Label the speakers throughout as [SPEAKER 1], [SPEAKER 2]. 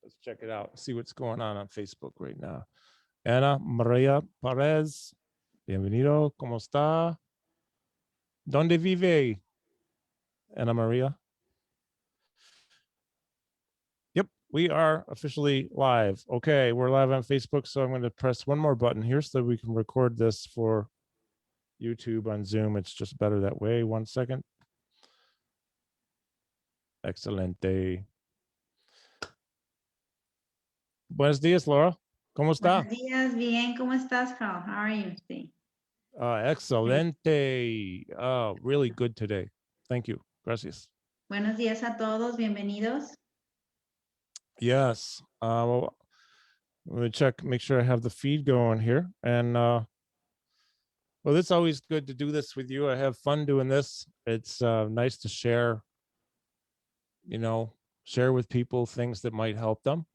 [SPEAKER 1] Let's check it out. See what's going on Facebook right now. Ana Maria Perez, bienvenido. ¿Cómo está? ¿Dónde vive? Ana Maria. Yep, we are officially live. Okay, we're live on Facebook, so I'm going to press one more button here so that we can record this for YouTube on Zoom. It's just better that way. 1 second. Excelente. Buenos días, Laura. ¿Cómo está?
[SPEAKER 2] Buenos días, bien. ¿Cómo estás, Karl? How are you today?
[SPEAKER 1] Excelente. Really good today. Thank you. Gracias.
[SPEAKER 2] Buenos días a todos. Bienvenidos.
[SPEAKER 1] Yes. Well, let me check, make sure I have the feed going here. And well, it's always good to do this with you. I have fun doing this. It's nice to share, share with people things that might help them.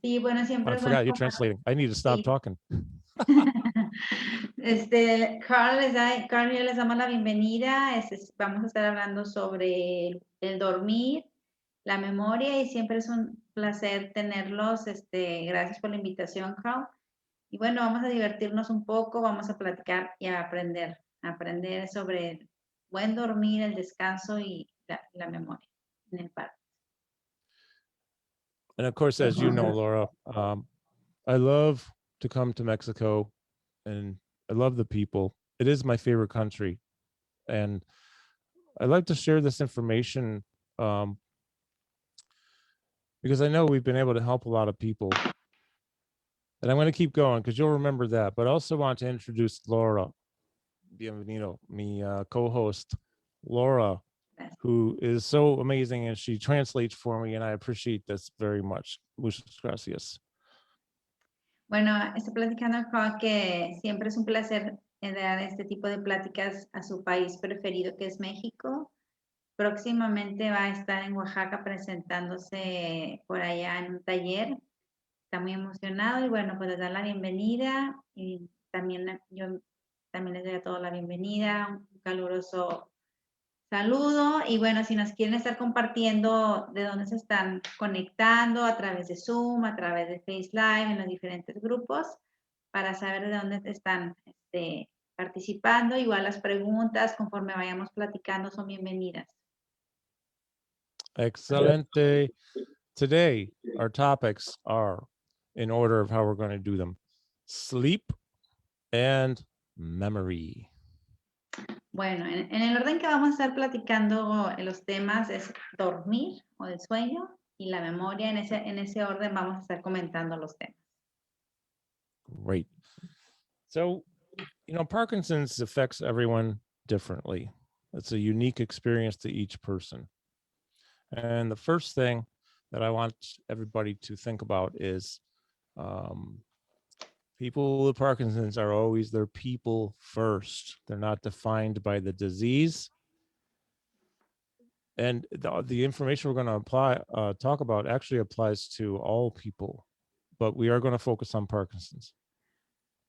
[SPEAKER 2] Sí, bueno, siempre
[SPEAKER 1] I forgot you're translating. I need to stop talking.
[SPEAKER 2] Karl ya les damos la bienvenida. Vamos a estar hablando sobre el dormir, la memoria, y siempre es un placer tenerlos. Gracias por la invitación, Karl. Y bueno, vamos a divertirnos un poco, vamos a platicar y a aprender sobre el buen dormir, el descanso y la memoria en el parque.
[SPEAKER 1] And of course, as you know, Laura, I love to come to Mexico and I love the people. It is my favorite country. And I like to share this information because I know we've been able to help a lot of people. And I'm going to keep going because you'll remember that. But I also want to introduce Laura. Bienvenido, mi co-host, Laura, who is so amazing, and she translates for me, and I appreciate this very much. Muchas gracias.
[SPEAKER 2] Bueno, estoy platicando con que siempre es un placer dar este tipo de pláticas a su país preferido, que es México. Próximamente va a estar en Oaxaca presentándose por allá en un taller. Está muy emocionado y bueno, pues les da la bienvenida y también yo también les doy a todos la bienvenida, un caluroso saludo. Y bueno, si nos quieren estar compartiendo de dónde se están conectando a través de Zoom, a través de Face Live, en los diferentes grupos, para saber de dónde están participando. Igual las preguntas, conforme vayamos platicando, son bienvenidas.
[SPEAKER 1] Excelente. Today, our topics are, in order of how we're going to do them, sleep and memory.
[SPEAKER 2] Bueno, en el orden que vamos a estar platicando los temas es dormir o el sueño y la memoria. En ese orden vamos a estar comentando los temas.
[SPEAKER 1] Great. So, Parkinson's affects everyone differently. It's a unique experience to each person. And the first thing that I want everybody to think about is people with Parkinson's are always their people first. They're not defined by the disease. And the information we're going to talk about actually applies to all people, but we are going to focus on Parkinson's.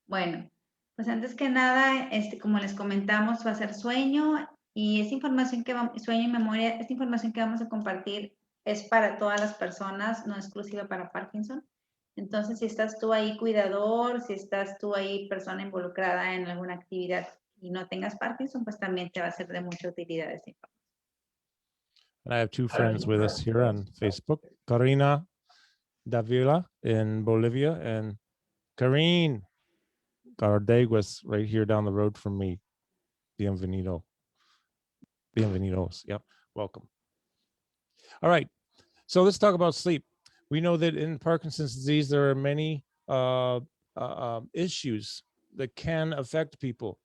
[SPEAKER 2] Bueno, pues antes que nada, como les comentamos, va a ser sueño y esa información sueño y memoria, esta información que vamos a compartir es para todas las personas, no exclusiva para Parkinson. Entonces, si estás tú ahí cuidador, si estás tú ahí persona involucrada en alguna actividad y no tengas Parkinson, pues también te va a ser de mucha utilidad esta información.
[SPEAKER 1] And I have two friends with us here on Facebook, Karina Davila in Bolivia and Karine Gardeguas right here down the road from me. Bienvenido. Bienvenidos. Yep. Welcome. All right. So let's talk about sleep. We know that in Parkinson's disease, there are many issues that can affect people.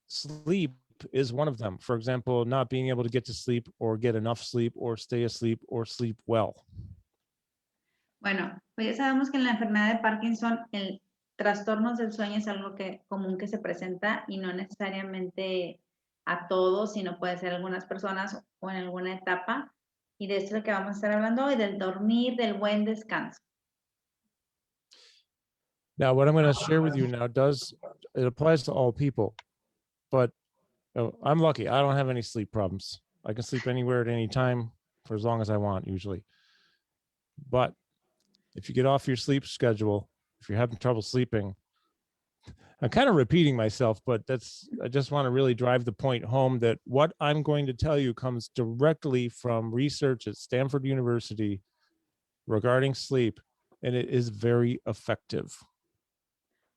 [SPEAKER 1] Sleep is one of them. For example, not being able to get to sleep or get enough sleep or stay asleep or sleep well.
[SPEAKER 2] Bueno, pues ya sabemos que en la enfermedad de Parkinson, el trastornos del sueño es algo común que se presenta y no necesariamente a todos, sino puede ser algunas personas o en alguna etapa. Y de esto es lo que vamos a estar hablando hoy, del dormir, del buen descanso.
[SPEAKER 1] Now, what I'm going to share with you now it applies to all people, but I'm lucky. I don't have any sleep problems. I can sleep anywhere at any time for as long as I want, usually. But if you get off your sleep schedule, if you're having trouble sleeping, I'm kind of repeating myself, but I just want to really drive the point home that what I'm going to tell you comes directly from research at Stanford University regarding sleep, and it is very effective.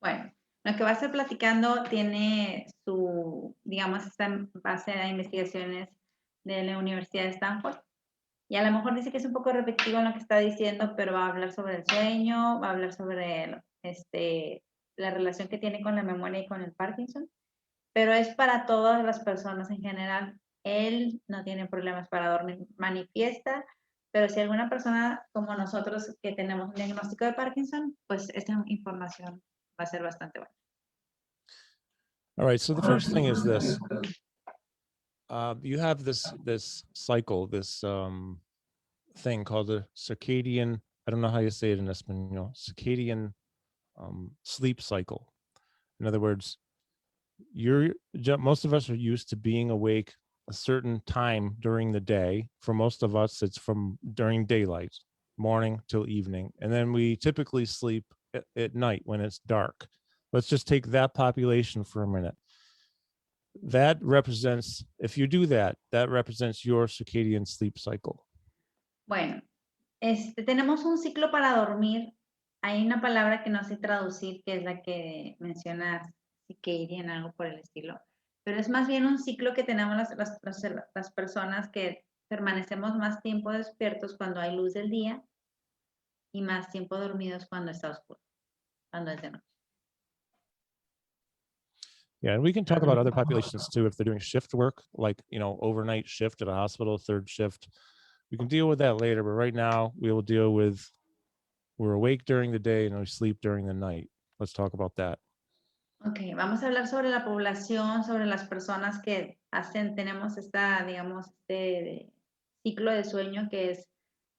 [SPEAKER 2] Bueno, lo que va a estar platicando tiene su, digamos, está en base a investigaciones de la Universidad de Stanford. Y a lo mejor dice que es un poco repetitivo en lo que está diciendo, pero va a hablar sobre el sueño, va a hablar sobre la relación que tiene con la memoria y con el Parkinson. Pero es para todas las personas en general. Él no tiene problemas para dormir, manifiesta, pero si alguna persona como nosotros que tenemos un diagnóstico de Parkinson, pues esta información va a ser bastante buena.
[SPEAKER 1] All right, so the first thing is this. You have this cycle, this thing called the circadian, I don't know how you say it in Espanol, circadian sleep cycle. In other words, most of us are used to being awake a certain time during the day. For most of us, it's from during daylight, morning till evening. And then we typically sleep at night when it's dark. Let's just take that population for a minute. That represents, if you do that, that represents your circadian sleep cycle.
[SPEAKER 2] Bueno, tenemos un ciclo para dormir. Hay una palabra que no sé traducir, que es la que mencionas, circadian, algo por el estilo. Pero es más bien un ciclo que tenemos las personas que permanecemos más tiempo despiertos cuando hay luz del día y más tiempo dormidos cuando está oscuro, cuando es de noche.
[SPEAKER 1] Yeah, and we can talk about other populations too if they're doing shift work, like, overnight shift at a hospital, third shift. We can deal with that later, but right now we will deal with we're awake during the day and we sleep during the night. Let's talk about that.
[SPEAKER 2] Ok, vamos a hablar sobre la población, sobre las personas que tenemos digamos, ciclo de sueño que es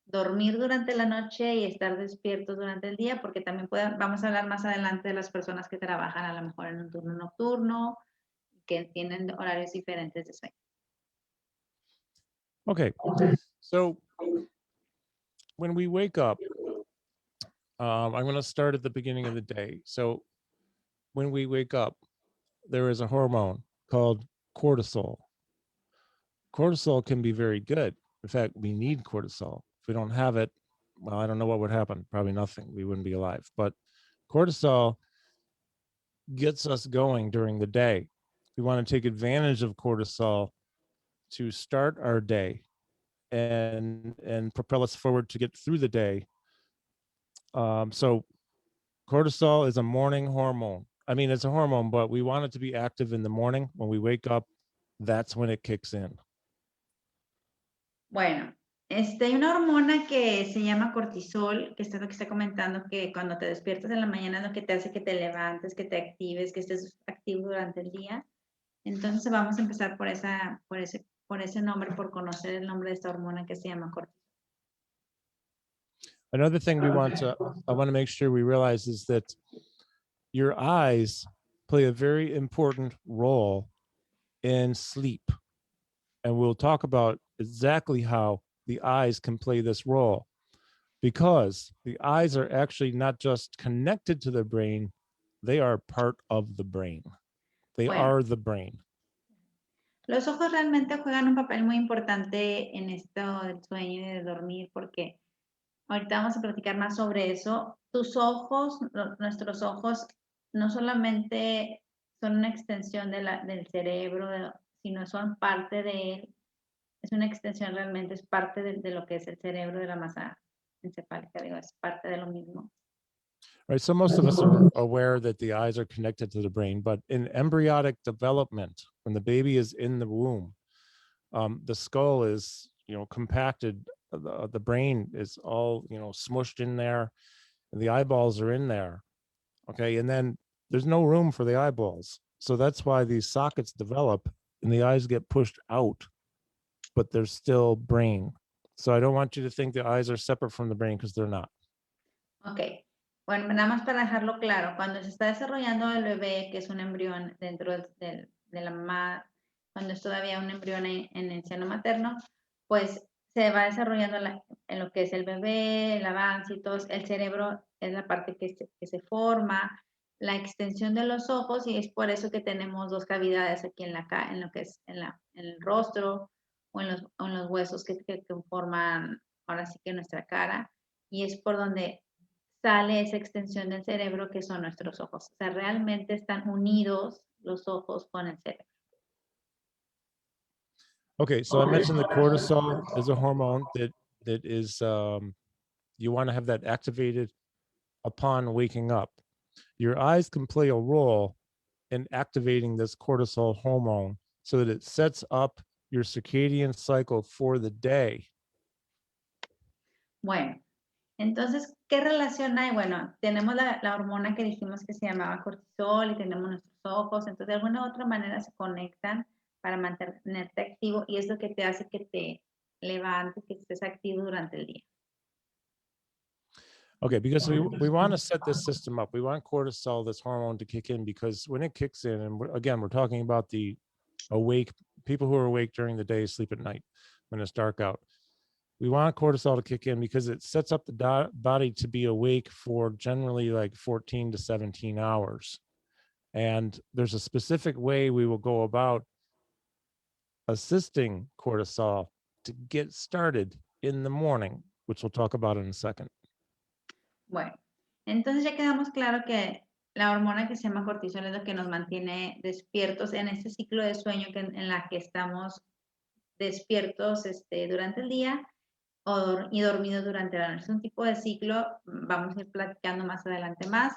[SPEAKER 2] dormir durante la noche y estar despiertos durante el día, porque también vamos a hablar más adelante de las personas que trabajan a lo mejor en un turno nocturno, que tienen horarios diferentes de sueño.
[SPEAKER 1] Okay, so when we wake up, I'm going to start at the beginning of the day. So when we wake up, there is a hormone called cortisol. Cortisol can be very good. In fact, we need cortisol. If we don't have it, well, I don't know what would happen. Probably nothing. We wouldn't be alive. But cortisol gets us going during the day. We want to take advantage of cortisol to start our day and propel us forward to get through the day. So cortisol is a morning hormone. I mean, it's a hormone, but we want it to be active in the morning. When we wake up, that's when it kicks in.
[SPEAKER 2] Bueno, hay una hormona que se llama cortisol, que es lo que está comentando, que cuando te despiertas en la mañana es lo que te hace que te levantes, que te actives, que estés activo durante el día. Entonces vamos a empezar por ese nombre, por conocer el nombre de esta hormona que se llama cortisol.
[SPEAKER 1] Another thing I want to make sure we realize is that your eyes play a very important role in sleep. And we'll talk about exactly how the eyes can play this role, because the eyes are actually not just connected to the brain, they are part of the brain. They are the brain.
[SPEAKER 2] Los ojos realmente juegan un papel muy importante en esto del sueño y de dormir, porque ahorita vamos a platicar más sobre eso. Tus ojos, nuestros ojos, no solamente son una extensión del cerebro, sino son parte de él. Es una extensión realmente, es parte de lo que es el cerebro, de la masa encefálica, digo, es parte de lo mismo.
[SPEAKER 1] Right, so most of us are aware that the eyes are connected to the brain, but in embryonic development, when the baby is in the womb, the skull is, compacted, the brain is all, smushed in there, and the eyeballs are in there, okay? And then there's no room for the eyeballs. So that's why these sockets develop and the eyes get pushed out, but there's still brain. So I don't want you to think the eyes are separate from the brain, because they're not.
[SPEAKER 2] Okay. Bueno, nada más para dejarlo claro, cuando se está desarrollando el bebé, que es un embrión dentro de la mamá, cuando es todavía un embrión en el seno materno, pues se va desarrollando en lo que es el bebé, el avance y todo, el cerebro es la parte que se forma, la extensión de los ojos, y es por eso que tenemos dos cavidades aquí en lo que es en el rostro o en los huesos que forman ahora sí que nuestra cara, y es por donde sale esa extensión del cerebro que son nuestros ojos. O sea, realmente están unidos los ojos con el cerebro.
[SPEAKER 1] Okay, so I mentioned the cortisol is a hormone that is you want to have that activated upon waking up. Your eyes can play a role in activating this cortisol hormone so that it sets up your circadian cycle for the day.
[SPEAKER 2] Bueno, entonces, ¿qué relación hay? Bueno, tenemos la hormona que dijimos que se llamaba cortisol y tenemos nuestros ojos, entonces de alguna u otra manera se conectan para mantenerte activo y es lo que te hace que te levantes, que estés activo durante el día.
[SPEAKER 1] Okay, because we want to set this system up. We want cortisol, this hormone, to kick in, because when it kicks in, and again, we're talking about the awake people who are awake during the day, sleep at night when it's dark out. We want cortisol to kick in because it sets up the body to be awake for generally like 14 to 17 hours. And there's a specific way we will go about assisting cortisol to get started in the morning, which we'll talk about in a second.
[SPEAKER 2] Bueno, entonces ya quedamos claro que la hormona que se llama cortisol es lo que nos mantiene despiertos en este ciclo de sueño en la que estamos despiertos durante el día y dormidos durante la noche. Es un tipo de ciclo, vamos a ir platicando más adelante más.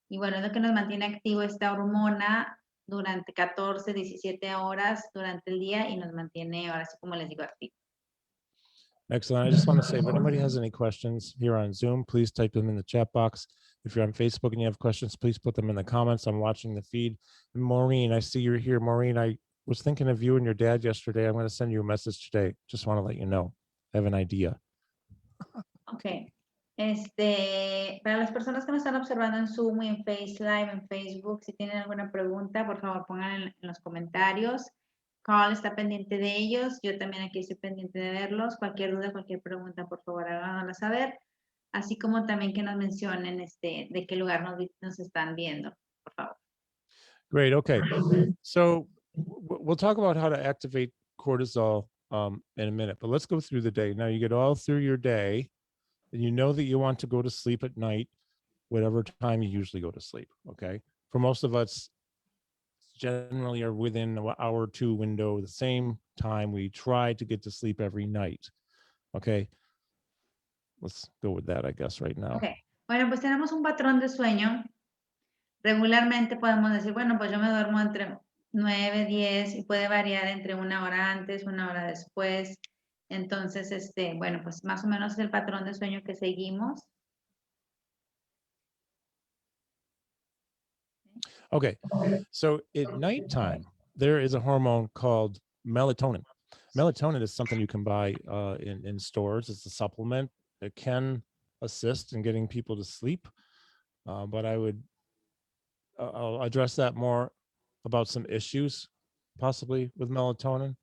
[SPEAKER 2] Y bueno, es lo que nos mantiene activo esta hormona durante 14, 17 horas durante el día y nos mantiene, ahora sí como les digo, activo.
[SPEAKER 1] Excellent. I just want to say, if anybody has any questions here on Zoom, please type them in the chat box. If you're on Facebook and you have questions, please put them in the comments. I'm watching the feed. And Maureen, I see you're here. Maureen, I was thinking of you and your dad yesterday. I'm going to send you a message today. Just want to let you know. I have an idea.
[SPEAKER 2] Ok. Para las personas que nos están observando en Zoom y en Face Live, en Facebook, si tienen alguna pregunta, por favor pongan en los comentarios. Karl está pendiente de ellos, yo también aquí estoy pendiente de verlos. Cualquier duda, cualquier pregunta, por favor, háganosla saber. Así como también que nos mencionen de qué lugar nos están viendo, por favor.
[SPEAKER 1] Great. Okay. So we'll talk about how to activate cortisol in a minute, but let's go through the day. Now you get all through your day and you know that you want to go to sleep at night, whatever time you usually go to sleep. Okay. For most of us, generally are within an hour or two window, the same time we try to get to sleep every night. Okay. Let's go with that, I guess, right now.
[SPEAKER 2] Okay. Bueno, pues tenemos un patrón de sueño. Regularmente podemos decir, bueno, pues yo me duermo entre 9, 10 y puede variar entre una hora antes, una hora después. Entonces, bueno, pues más o menos es el patrón de sueño que seguimos.
[SPEAKER 1] Okay. So at nighttime, there is a hormone called melatonin. Melatonin is something you can buy in stores. It's a supplement that can assist in getting people to sleep. But I'll address that more about some issues possibly with melatonin.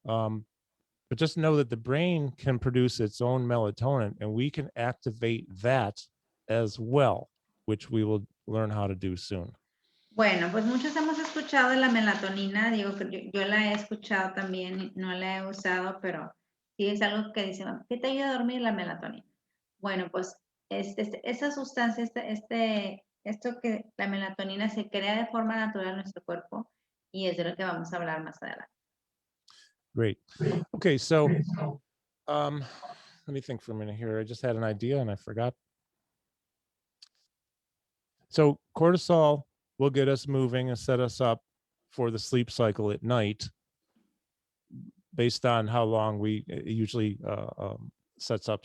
[SPEAKER 1] But just know that the brain can produce its own melatonin and we can activate that as well, which we will learn how to do soon.
[SPEAKER 2] Bueno, pues muchos hemos escuchado de la melatonina, digo que yo la he escuchado también, no la he usado, pero sí es algo que dice, ¿qué te ayuda a dormir la melatonina? Bueno, pues esa sustancia, esto que la melatonina se crea de forma natural en nuestro cuerpo y es de lo que vamos a hablar más adelante.
[SPEAKER 1] Great. Okay, so let me think for a minute here. I just had an idea and I forgot. So cortisol will get us moving and set us up for the sleep cycle at night based on how long we usually sets up.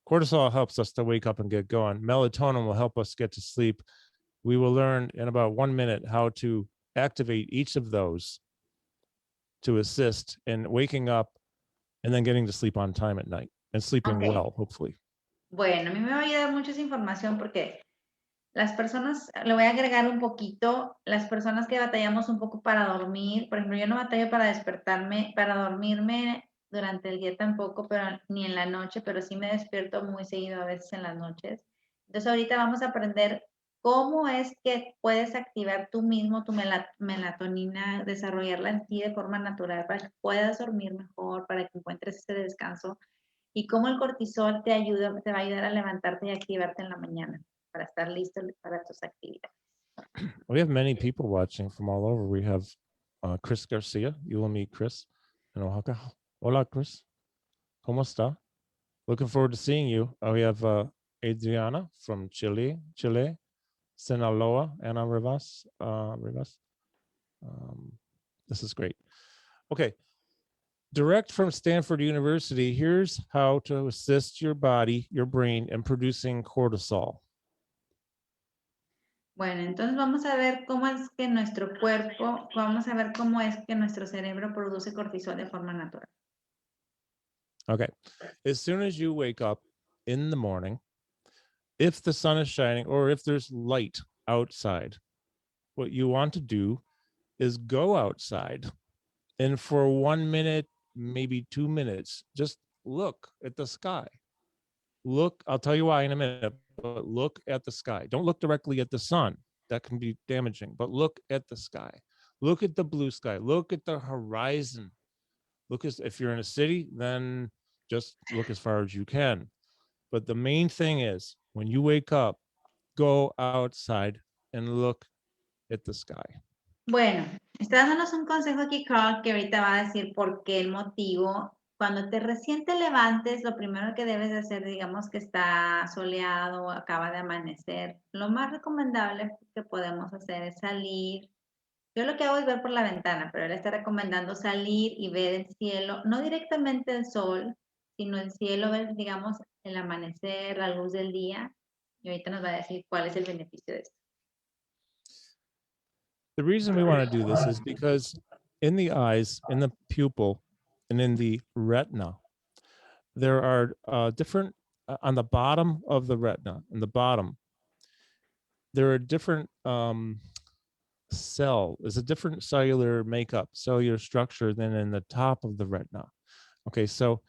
[SPEAKER 1] Cortisol helps us to wake up and get going. Melatonin will help us get to sleep. We will learn in about 1 minute how to activate each of those to assist in waking up and then getting to sleep on time at night and sleeping well, hopefully.
[SPEAKER 2] Bueno, a mí me va a ayudar mucho esa información porque las personas, le voy a agregar un poquito, las personas que batallamos un poco para dormir, por ejemplo, yo no batallo para despertarme, para dormirme durante el día tampoco, pero ni en la noche, pero sí me despierto muy seguido a veces en las noches. Entonces ahorita vamos a aprender cómo es que puedes activar tú mismo tu melatonina, desarrollarla en ti de forma natural para que puedas dormir mejor, para que encuentres ese descanso y cómo el cortisol te va a ayudar a levantarte y activarte en la mañana para estar listo para tus actividades.
[SPEAKER 1] We have many people watching from all over. We have Chris Garcia. You will meet Chris in Oaxaca. Hola, Chris. ¿Cómo está? Looking forward to seeing you. We have Adriana from Chile, Sinaloa, Ana Rivas. This is great. Okay. Direct from Stanford University, here's how to assist your body, your brain, in producing cortisol.
[SPEAKER 2] Bueno, entonces vamos a ver cómo es que nuestro cuerpo, vamos a ver cómo es que nuestro cerebro produce cortisol de forma natural.
[SPEAKER 1] Okay. As soon as you wake up in the morning, if the sun is shining or if there's light outside, what you want to do is go outside and for 1 minute, maybe 2 minutes, just look at the sky. Look, I'll tell you why in a minute, but look at the sky. Don't look directly at the sun. That can be damaging, but look at the sky. Look at the blue sky. Look at the horizon. Look, if you're in a city, then just look as far as you can. But the main thing is when you wake up, go outside and look at the sky.
[SPEAKER 2] Bueno, está dándonos un consejo aquí, Karl, que ahorita va a decir por qué el motivo. Cuando recién te levantes, lo primero que debes de hacer, digamos que está soleado, acaba de amanecer, lo más recomendable que podemos hacer es salir. Yo lo que hago es ver por la ventana, pero él está recomendando salir y ver el cielo, no directamente el sol, sino el cielo, ver, digamos, el amanecer, la luz del día. Y ahorita nos va a decir cuál es el beneficio de esto.
[SPEAKER 1] The reason we want to do this is because in the eyes, in the pupil, and in the retina, there are different, on the bottom of the retina, in the bottom, there are different is a different cellular makeup, cellular structure than in the top of the retina. Okay, so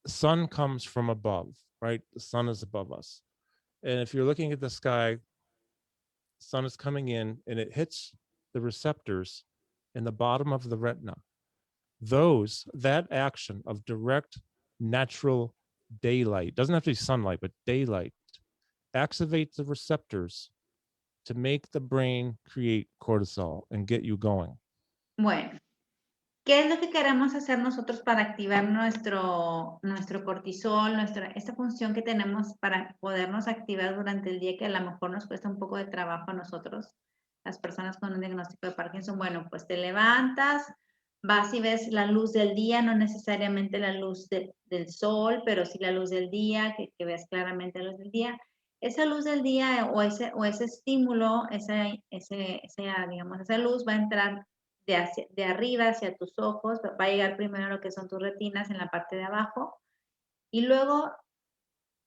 [SPEAKER 1] sun comes from above, right? The sun is above us. And if you're looking at the sky, sun is coming in and it hits the receptors in the bottom of the retina. That action of direct natural daylight, doesn't have to be sunlight, but daylight, activates the receptors to make the brain create cortisol and get you going.
[SPEAKER 2] Bueno, ¿qué es lo que queremos hacer nosotros para activar nuestro cortisol, esta función que tenemos para podernos activar durante el día que a lo mejor nos cuesta un poco de trabajo a nosotros, las personas con un diagnóstico de Parkinson? Bueno, pues te levantas, vas y ves la luz del día, no necesariamente la luz del sol, pero sí la luz del día, que ves claramente la luz del día. Esa luz del día o ese estímulo, digamos, esa luz va a entrar de arriba hacia tus ojos, va a llegar primero a lo que son tus retinas en la parte de abajo y luego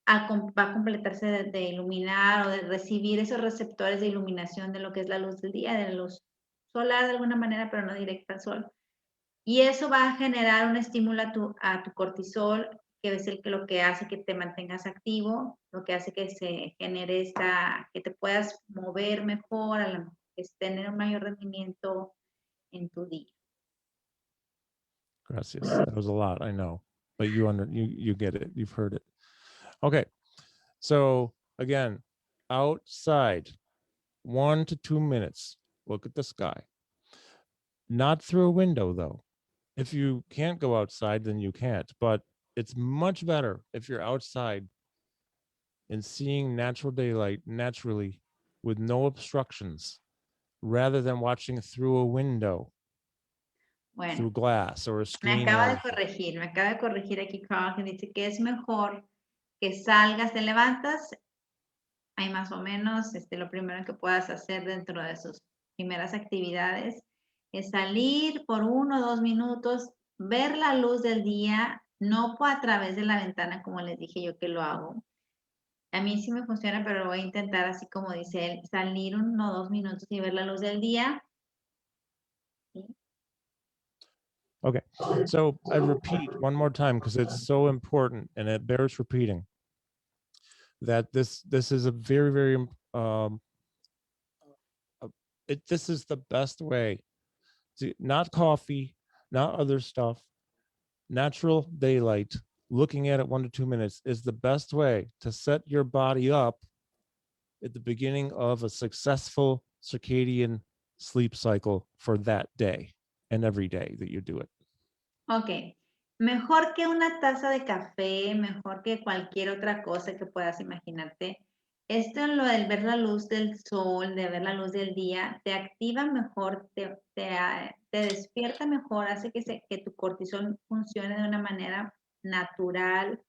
[SPEAKER 2] va a completarse de iluminar o de recibir esos receptores de iluminación de lo que es la luz del día, de la luz solar de alguna manera, pero no directa al sol. Y eso va a generar un estímulo a tu cortisol, que es lo que hace que te mantengas activo, lo que hace que se genere que te puedas mover mejor, que tener un mayor rendimiento en tu día.
[SPEAKER 1] Gracias. That was a lot, I know, but you get it. You've heard it. Okay. So again, outside, 1 to 2 minutes. Look at the sky. Not through a window, though. If you can't go outside, then you can't. But it's much better if you're outside and seeing natural daylight naturally with no obstructions rather than watching through a window, through glass or a screen.
[SPEAKER 2] Me acaba de corregir aquí Karl, que dice que es mejor que salgas, te levantas, hay más o menos, lo primero que puedas hacer dentro de sus primeras actividades es salir por 1 o 2 minutos, ver la luz del día, no a través de la ventana como les dije yo que lo hago. A mí sí me funciona, pero lo voy a intentar así como dice él, salir 1 o 2 minutos y ver la luz del día. ¿Sí?
[SPEAKER 1] Okay, so I repeat one more time because it's so important and it bears repeating that this is a very, very this is the best way to, not coffee, not other stuff, natural daylight, looking at it 1 to 2 minutes is the best way to set your body up at the beginning of a successful circadian sleep cycle for that day and every day that you do it.
[SPEAKER 2] Ok, mejor que una taza de café, mejor que cualquier otra cosa que puedas imaginarte. Esto en lo del ver la luz del sol, de ver la luz del día, te activa mejor, te despierta mejor, hace que tu cortisol funcione de una manera natural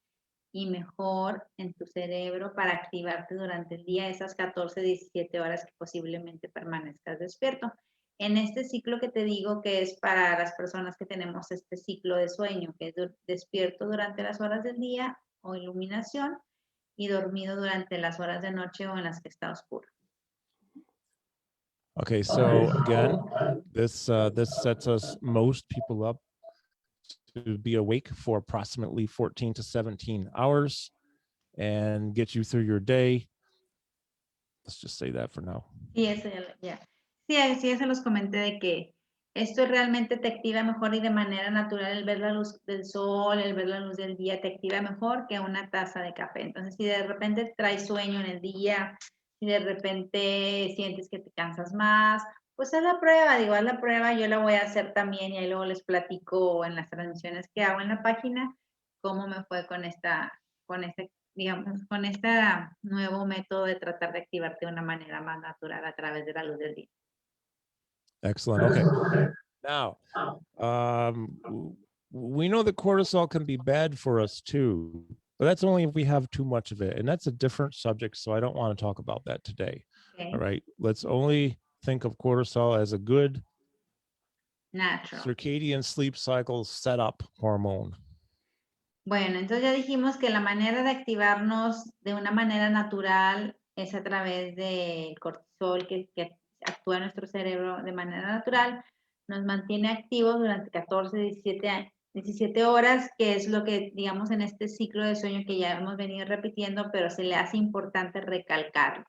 [SPEAKER 2] y mejor en tu cerebro para activarte durante el día, esas 14, 17 horas que posiblemente permanezcas despierto. En este ciclo que te digo que es para las personas que tenemos este ciclo de sueño, que es despierto durante las horas del día o iluminación y dormido durante las horas de noche o en las que está oscuro.
[SPEAKER 1] Okay, so again, this sets us most people up to be awake for approximately 14 to 17 hours and get you through your day. Let's just say that for now.
[SPEAKER 2] Sí, eso ya. Sí, eso los comenté de que esto realmente te activa mejor y de manera natural el ver la luz del sol, el ver la luz del día, te activa mejor que una taza de café. Entonces, si de repente traes sueño en el día, si de repente sientes que te cansas más, pues haz la prueba, haz la prueba, yo la voy a hacer también y ahí luego les platico en las transmisiones que hago en la página cómo me fue con digamos, con este nuevo método de tratar de activarte de una manera más natural a través de la luz del día.
[SPEAKER 1] Excellent. Okay. Now, we know that cortisol can be bad for us too, but that's only if we have too much of it. And that's a different subject. So I don't want to talk about that today.
[SPEAKER 2] Okay.
[SPEAKER 1] All right. Let's only think of cortisol as a good
[SPEAKER 2] Natural.
[SPEAKER 1] circadian sleep cycle setup hormone.
[SPEAKER 2] Bueno, entonces ya dijimos que la manera de activarnos de una manera natural es a través del cortisol que actúa en nuestro cerebro de manera natural, nos mantiene activos durante 14, 17 horas, que es lo que, digamos, en este ciclo de sueño que ya hemos venido repitiendo, pero se le hace importante recalcarlo.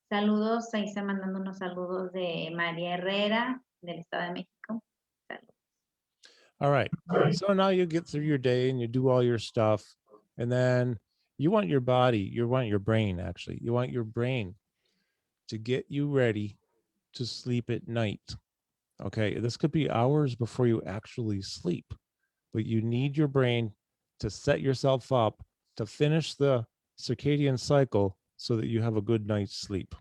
[SPEAKER 2] Saludos, ahí están mandando unos saludos de María Herrera, del Estado de México. Saludos.
[SPEAKER 1] All right. So now you get through your day and you do all your stuff. And then you want your body, you want your brain actually, you want your brain to get you ready to sleep at night. Okay. This could be hours before you actually sleep, but you need your brain to set yourself up to finish the circadian cycle so that you have a good night's sleep.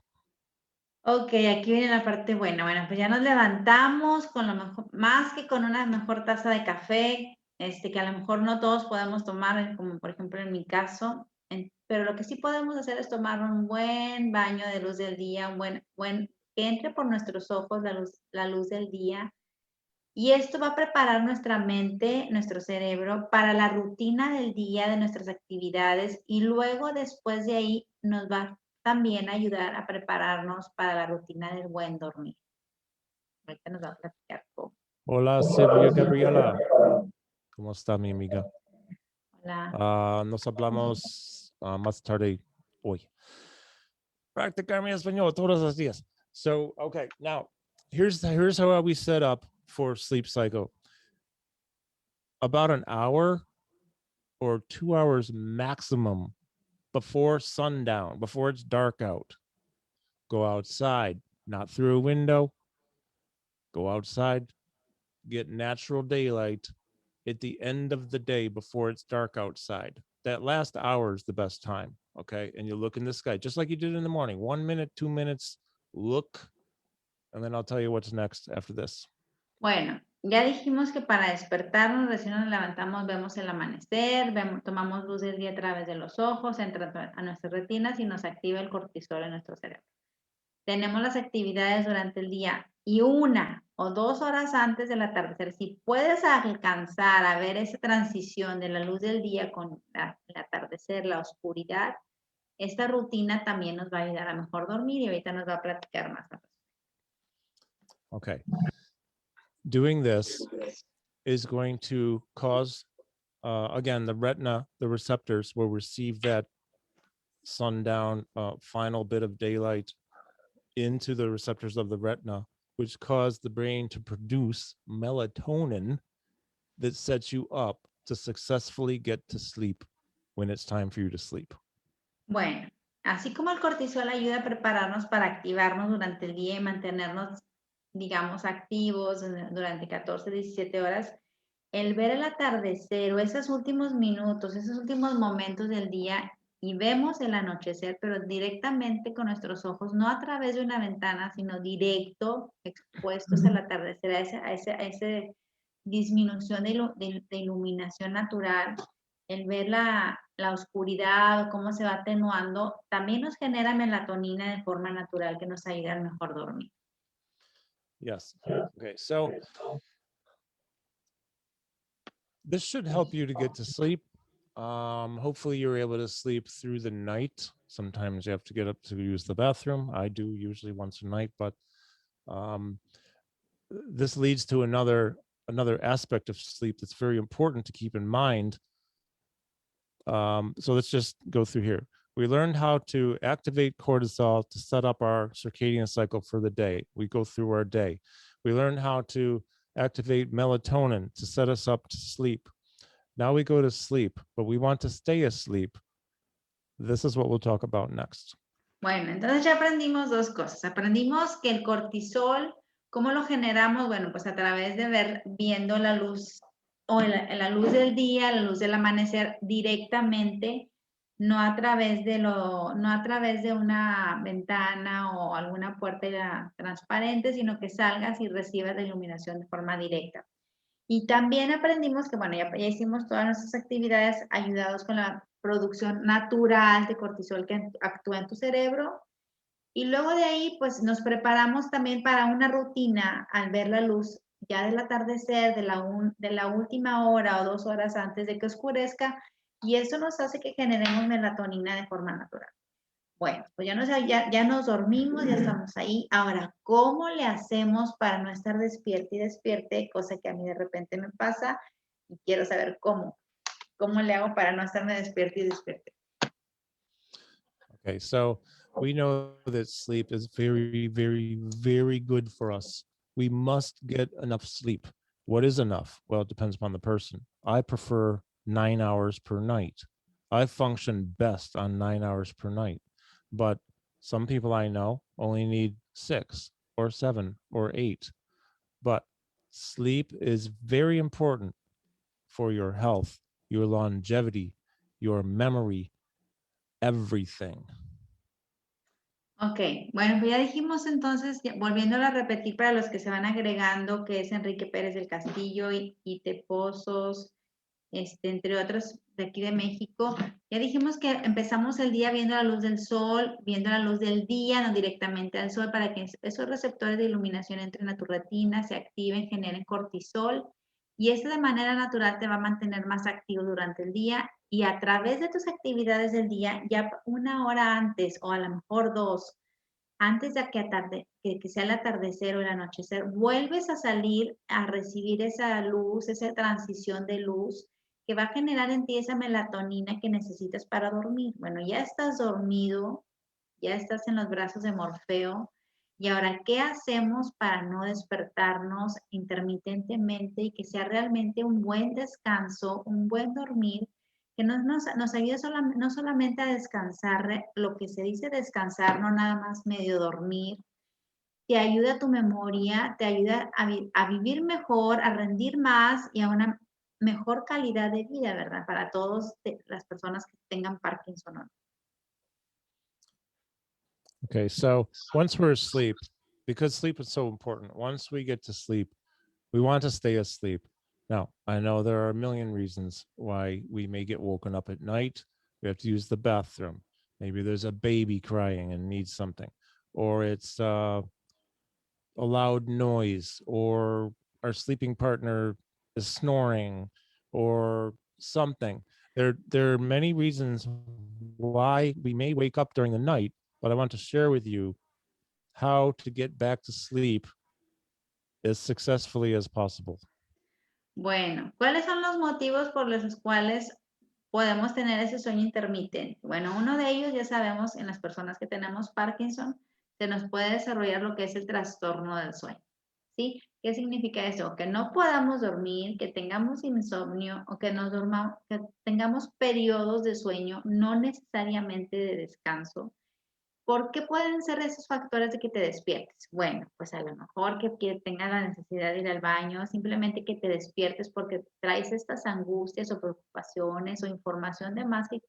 [SPEAKER 2] Ok, aquí viene la parte buena. Bueno, pues ya nos levantamos con lo mejor, más que con una mejor taza de café, que a lo mejor no todos podemos tomar, como por ejemplo en mi caso, pero lo que sí podemos hacer es tomar un buen baño de luz del día, que entre por nuestros ojos la luz del día. Y esto va a preparar nuestra mente, nuestro cerebro para la rutina del día, de nuestras actividades y luego después de ahí nos va también a ayudar a prepararnos para la rutina del buen dormir. Ahorita nos va a platicar cómo.
[SPEAKER 1] Hola, Silvia Gabriela. ¿Cómo está mi amiga?
[SPEAKER 2] Hola.
[SPEAKER 1] Nos hablamos más tarde hoy. Practicar mi español todos los días. So, okay, now here's how we set up for sleep cycle. About an hour or 2 hours maximum before sundown, before it's dark out. Go outside, not through a window. Go outside, get natural daylight at the end of the day before it's dark outside. That last hour is the best time, okay? And you look in the sky, just like you did in the morning. 1 minute, 2 minutes, look, and then I'll tell you what's next after this.
[SPEAKER 2] Bueno, ya dijimos que para despertarnos, recién nos levantamos, vemos el amanecer, tomamos luz del día a través de los ojos, entra a nuestras retinas y nos activa el cortisol en nuestro cerebro. Tenemos las actividades durante el día y 1 o 2 horas antes del atardecer. Si puedes alcanzar a ver esa transición de la luz del día con el atardecer, la oscuridad, esta rutina también nos va a ayudar a mejor dormir y ahorita nos va a platicar más.
[SPEAKER 1] Okay. Doing this is going to cause, again, the retina, the receptors will receive that sundown final bit of daylight into the receptors of the retina, which cause the brain to produce melatonin that sets you up to successfully get to sleep when it's time for you to sleep.
[SPEAKER 2] Bueno, así como el cortisol ayuda a prepararnos para activarnos durante el día y mantenernos, digamos, activos durante 14, 17 horas, el ver el atardecer o esos últimos minutos, esos últimos momentos del día y vemos el anochecer, pero directamente con nuestros ojos, no a través de una ventana, sino directo, expuestos al atardecer, a esa disminución de iluminación natural, el ver la oscuridad, cómo se va atenuando, también nos genera melatonina de forma natural que nos ayuda a mejor dormir.
[SPEAKER 1] Yes. Okay. So this should help you to get to sleep. Hopefully you're able to sleep through the night. Sometimes you have to get up to use the bathroom. I do usually once a night, but this leads to another aspect of sleep that's very important to keep in mind. So let's just go through here. We learned how to activate cortisol to set up our circadian cycle for the day. We go through our day. We learned how to activate melatonin to set us up to sleep. Now we go to sleep, but we want to stay asleep. This is what we'll talk about next.
[SPEAKER 2] Bueno, entonces ya aprendimos dos cosas. Aprendimos que el cortisol, ¿cómo lo generamos? Bueno, pues a través de viendo la luz o la luz del día, la luz del amanecer directamente, no a través de una ventana o alguna puerta transparente, sino que salgas y recibas la iluminación de forma directa. Y también aprendimos que, bueno, ya hicimos todas nuestras actividades ayudados con la producción natural de cortisol que actúa en tu cerebro. Y luego de ahí, pues nos preparamos también para una rutina al ver la luz ya del atardecer, de la última hora o 2 horas antes de que oscurezca. Y eso nos hace que generemos melatonina de forma natural. Bueno, pues ya nos dormimos, ya estamos ahí. Ahora, ¿cómo le hacemos para no estar despierta y despierte? Cosa que a mí de repente me pasa y quiero saber cómo. ¿Cómo le hago para no estarme despierta y despierte?
[SPEAKER 1] Okay, so we know that sleep is very, very, very good for us. We must get enough sleep. What is enough? Well, it depends upon the person. I prefer 9 hours per night. I function best on 9 hours per night. But some people I know only need 6 or 7 or 8. But sleep is very important for your health, your longevity, your memory, everything.
[SPEAKER 2] Ok, bueno, pues ya dijimos entonces, volviéndolo a repetir para los que se van agregando, que es Enrique Pérez del Castillo y Tepozos, entre otros de aquí de México. Ya dijimos que empezamos el día viendo la luz del sol, viendo la luz del día, no directamente al sol, para que esos receptores de iluminación entren a tu retina, se activen, generen cortisol, y esto de manera natural te va a mantener más activo durante el día, y a través de tus actividades del día, ya 1 hora antes, o a lo mejor 2, antes de que sea el atardecer o el anochecer, vuelves a salir a recibir esa luz, esa transición de luz, que va a generar en ti esa melatonina que necesitas para dormir. Bueno, ya estás dormido, ya estás en los brazos de Morfeo. Y ahora, ¿qué hacemos para no despertarnos intermitentemente y que sea realmente un buen descanso, un buen dormir, que nos ayude no solamente a descansar, lo que se dice descansar, no nada más medio dormir, te ayuda a tu memoria, te ayuda a vivir mejor, a rendir más y a una mejor calidad de vida, ¿verdad? Para todas las personas que tengan Parkinson o no.
[SPEAKER 1] Okay, so once we're asleep, because sleep is so important, once we get to sleep, we want to stay asleep. Now, I know there are a million reasons why we may get woken up at night. We have to use the bathroom. Maybe there's a baby crying and needs something, or it's a loud noise, or our sleeping partner is snoring, or something. There are many reasons why we may wake up during the night, but I want to share with you how to get back to sleep as successfully as possible.
[SPEAKER 2] Bueno, ¿cuáles son los motivos por los cuales podemos tener ese sueño intermitente? Bueno, uno de ellos ya sabemos en las personas que tenemos Parkinson, se nos puede desarrollar lo que es el trastorno del sueño. ¿Sí? ¿Qué significa eso? Que no podamos dormir, que tengamos insomnio o que que tengamos periodos de sueño, no necesariamente de descanso. ¿Por qué pueden ser esos factores de que te despiertes? Bueno, pues a lo mejor que tengas la necesidad de ir al baño, simplemente que te despiertes porque traes estas angustias o preocupaciones o información de más que tú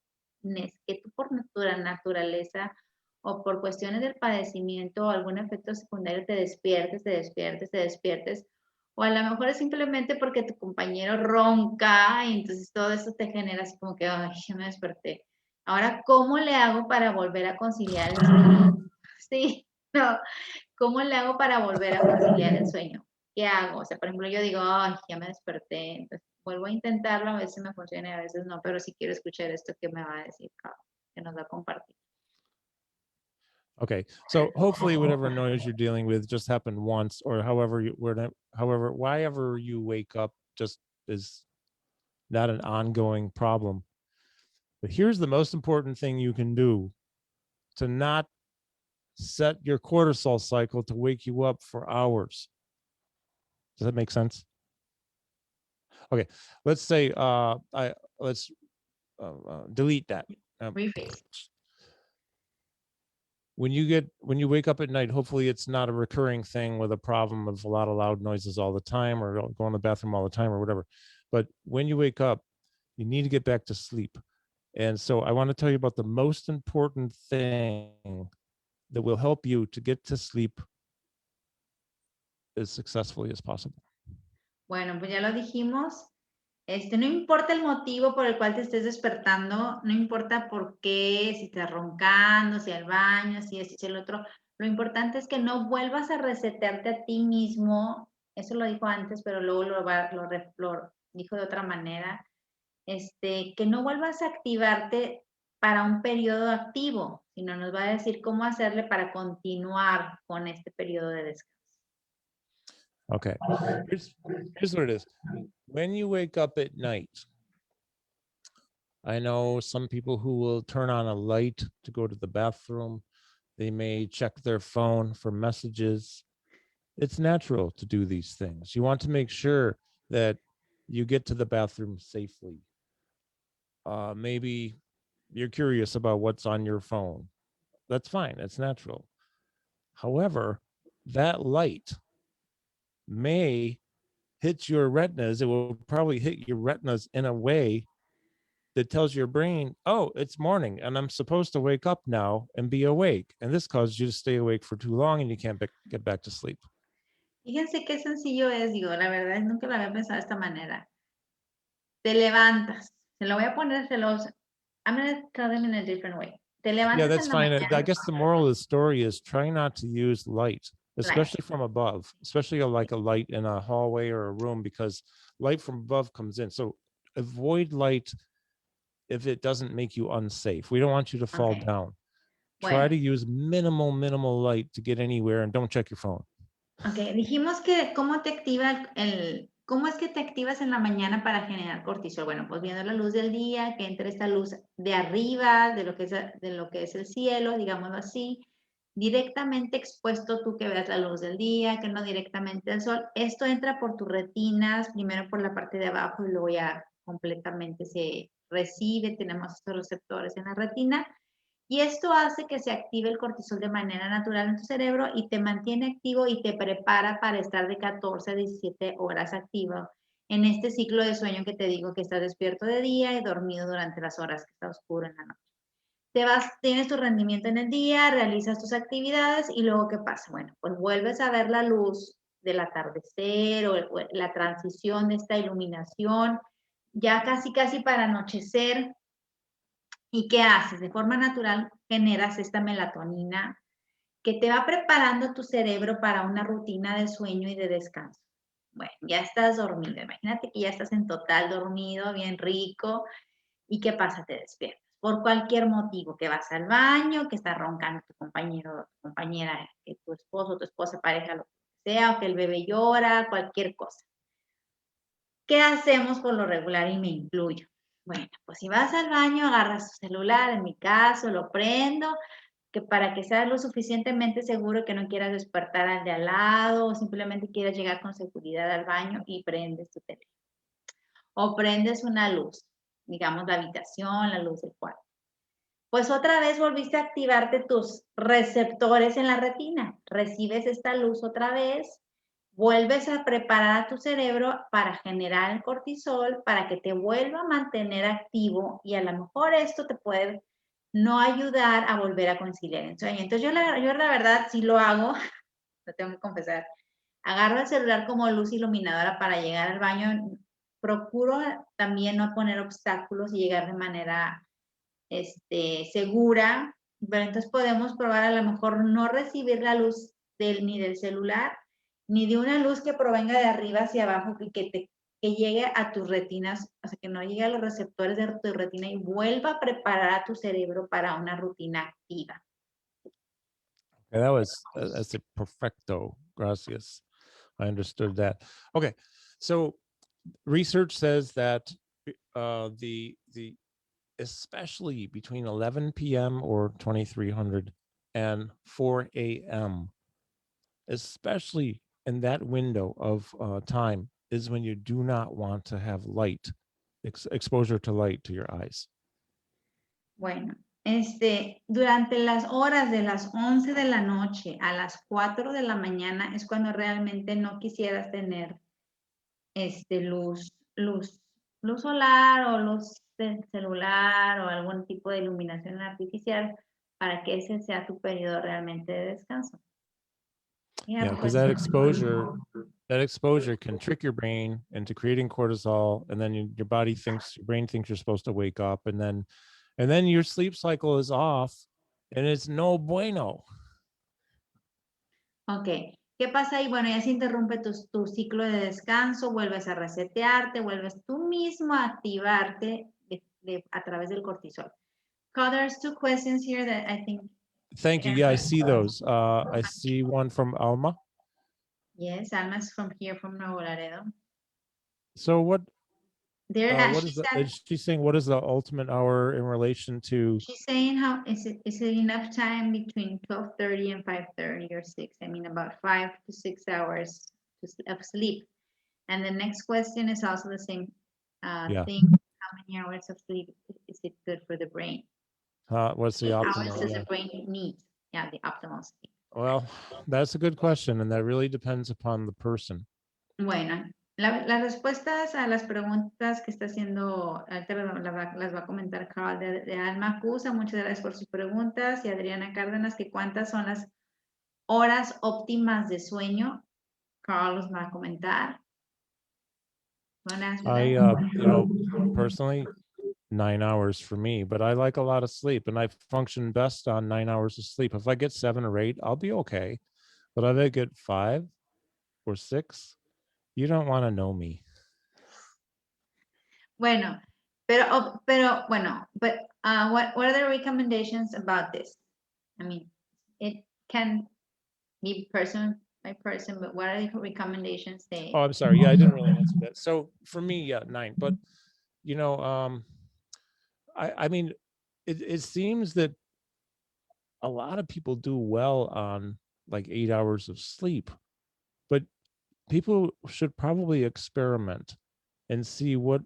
[SPEAKER 2] por naturaleza o por cuestiones del padecimiento o algún efecto secundario te despiertes. O a lo mejor es simplemente porque tu compañero ronca y entonces todo eso te genera así como que, ay, ya me desperté. Ahora, ¿cómo le hago para volver a conciliar el sueño? Sí, no, ¿cómo le hago para volver a conciliar el sueño? ¿Qué hago? O sea, por ejemplo, yo digo, ay, ya me desperté, entonces vuelvo a intentarlo, a veces me funciona y a veces no, pero sí quiero escuchar esto que me va a decir Karl, que nos va a compartir.
[SPEAKER 1] Okay, so hopefully whatever noise you're dealing with just happened once, or however, wherever you wake up just is not an ongoing problem. But here's the most important thing you can do to not set your cortisol cycle to wake you up for hours. Does that make sense? Okay, let's say let's delete that.
[SPEAKER 2] Rephrase.
[SPEAKER 1] When you wake up at night, hopefully it's not a recurring thing with a problem of a lot of loud noises all the time or going to the bathroom all the time or whatever. But when you wake up, you need to get back to sleep. And so I want to tell you about the most important thing that will help you to get to sleep as successfully as possible.
[SPEAKER 2] Bueno, pues ya lo dijimos. No importa el motivo por el cual te estés despertando, no importa por qué, si estás roncando, si al baño, si es, si el otro. Lo importante es que no vuelvas a resetearte a ti mismo. Eso lo dijo antes, pero luego lo dijo de otra manera. Que no vuelvas a activarte para un periodo activo, sino nos va a decir cómo hacerle para continuar con este periodo de descanso.
[SPEAKER 1] Okay. Here's what it is. When you wake up at night, I know some people who will turn on a light to go to the bathroom. They may check their phone for messages. It's natural to do these things. You want to make sure that you get to the bathroom safely. Maybe you're curious about what's on your phone. That's fine. It's natural. However, that light may hit your retinas. It will probably hit your retinas in a way that tells your brain, oh, it's morning and I'm supposed to wake up now and be awake. And this causes you to stay awake for too long and you can't get back to sleep.
[SPEAKER 2] Fíjense qué sencillo es, digo, la verdad nunca lo había pensado de esta manera. Te levantas, se lo voy a poner, I'm going to tell them in a different way. Te levantas
[SPEAKER 1] Yeah, that's
[SPEAKER 2] en la
[SPEAKER 1] fine.
[SPEAKER 2] mañana.
[SPEAKER 1] I guess the moral of the story is try not to use light, especially from above, especially like a light in a hallway or a room, because light from above comes in. So avoid light if it doesn't make you unsafe. We don't want you to fall
[SPEAKER 2] Okay.
[SPEAKER 1] down. Try
[SPEAKER 2] Bueno,
[SPEAKER 1] to use minimal light to get anywhere and don't check your phone.
[SPEAKER 2] ok, dijimos que cómo te activa cómo es que te activas en la mañana para generar cortisol. Bueno, pues viendo la luz del día, que entre esta luz de arriba, de lo que es el cielo, digámoslo así, directamente expuesto tú que veas la luz del día, que no directamente el sol. Esto entra por tus retinas, primero por la parte de abajo y luego ya completamente se recibe, tenemos estos receptores en la retina. Y esto hace que se active el cortisol de manera natural en tu cerebro y te mantiene activo y te prepara para estar de 14 a 17 horas activo en este ciclo de sueño que te digo que estás despierto de día y dormido durante las horas que está oscuro en la noche. Tienes tu rendimiento en el día, realizas tus actividades y luego ¿qué pasa? Bueno, pues vuelves a ver la luz del atardecer o la transición de esta iluminación, ya casi para anochecer. ¿Y qué haces? De forma natural generas esta melatonina que te va preparando tu cerebro para una rutina de sueño y de descanso. Bueno, ya estás dormido. Imagínate que ya estás en total dormido, bien rico. ¿Y qué pasa? Te despiertas. Por cualquier motivo, que vas al baño, que está roncando tu compañero o tu compañera, que tu esposo, tu esposa, pareja, lo que sea, o que el bebé llora, cualquier cosa. ¿Qué hacemos por lo regular? Y me incluyo. Bueno, pues si vas al baño, agarras tu celular, en mi caso, lo prendo, que para que seas lo suficientemente seguro que no quieras despertar al de al lado o simplemente quieras llegar con seguridad al baño y prendes tu teléfono. O prendes una luz, digamos la habitación, la luz del cuarto. Pues otra vez volviste a activarte tus receptores en la retina. Recibes esta luz otra vez, vuelves a preparar a tu cerebro para generar el cortisol, para que te vuelva a mantener activo y a lo mejor esto te puede no ayudar a volver a conciliar el sueño. Entonces yo la verdad sí lo hago, lo tengo que confesar. Agarro el celular como luz iluminadora para llegar al baño. Procuro también no poner obstáculos y llegar de manera segura, pero entonces podemos probar a lo mejor no recibir la luz ni del celular, ni de una luz que provenga de arriba hacia abajo y que llegue a tus retinas, o sea, que no llegue a los receptores de tu retina y vuelva a preparar a tu cerebro para una rutina activa.
[SPEAKER 1] Okay, that's a perfecto. Gracias. I understood that. Okay, so research says that the especially between 11 p.m. or 2300 and 4 a.m., especially in that window of time, is when you do not want to have light, exposure to light to your eyes.
[SPEAKER 2] Bueno, durante las horas de las 11 de la noche a las 4 de la mañana es cuando realmente no quisieras tener luz solar o luz del celular o algún tipo de iluminación artificial para que ese sea tu periodo realmente de descanso.
[SPEAKER 1] Yeah, because that exposure can trick your brain into creating cortisol, and then your brain thinks you're supposed to wake up, and then your sleep cycle is off, and it's no bueno.
[SPEAKER 2] Ok, ¿qué pasa ahí? Bueno, ya se interrumpe tu ciclo de descanso, vuelves a resetearte, vuelves tú mismo a activarte a través del cortisol. Carl, there's two questions here that I think.
[SPEAKER 1] Thank you. Yeah, I see those. I see one from Alma.
[SPEAKER 2] Yes, Alma's from here, from Nuevo Laredo.
[SPEAKER 1] So what
[SPEAKER 2] There,
[SPEAKER 1] is she saying? What is the ultimate hour in relation to?
[SPEAKER 2] She's saying how is it enough time between 12:30 and 5:30 or 6? I mean, about 5 to 6 hours of sleep. And the next question is also the same thing. How many hours of sleep is it good for the brain?
[SPEAKER 1] What's the optimal?
[SPEAKER 2] Hours does the brain need? Yeah, the optimal sleep.
[SPEAKER 1] Well, that's a good question, and that really depends upon the person.
[SPEAKER 2] Bueno, las respuestas a las preguntas que está haciendo, las va a comentar Karl de Alma Acusa. Muchas gracias por sus preguntas. Y Adriana Cárdenas, que cuántas son las horas óptimas de sueño. Karl los va a comentar.
[SPEAKER 1] Personally, 9 hours for me, but I like a lot of sleep, and I function best on 9 hours of sleep. If I get 7 or 8, I'll be okay. But if I get 5 or 6, you don't want to know me.
[SPEAKER 2] Bueno, pero bueno, but what are the recommendations about this? I mean, it can be person by person, but what are the recommendations they?
[SPEAKER 1] Oh, I'm sorry. Yeah, I didn't really answer that. So for me, yeah, 9. But I mean, it seems that a lot of people do well on like 8 hours of sleep, but people should probably experiment and see what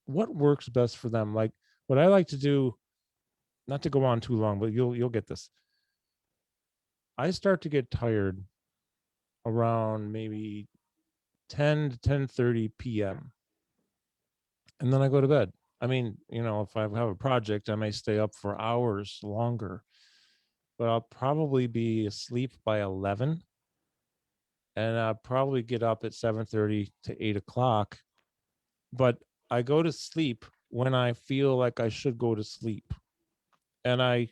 [SPEAKER 1] works best for them. Like what I like to do, not to go on too long, but you'll get this. I start to get tired around maybe 10 to 10:30 p.m. and then I go to bed. I mean, if I have a project, I may stay up for hours longer, but I'll probably be asleep by 11, and I'll probably get up at 7:30 to 8 o'clock. But I go to sleep when I feel like I should go to sleep, and I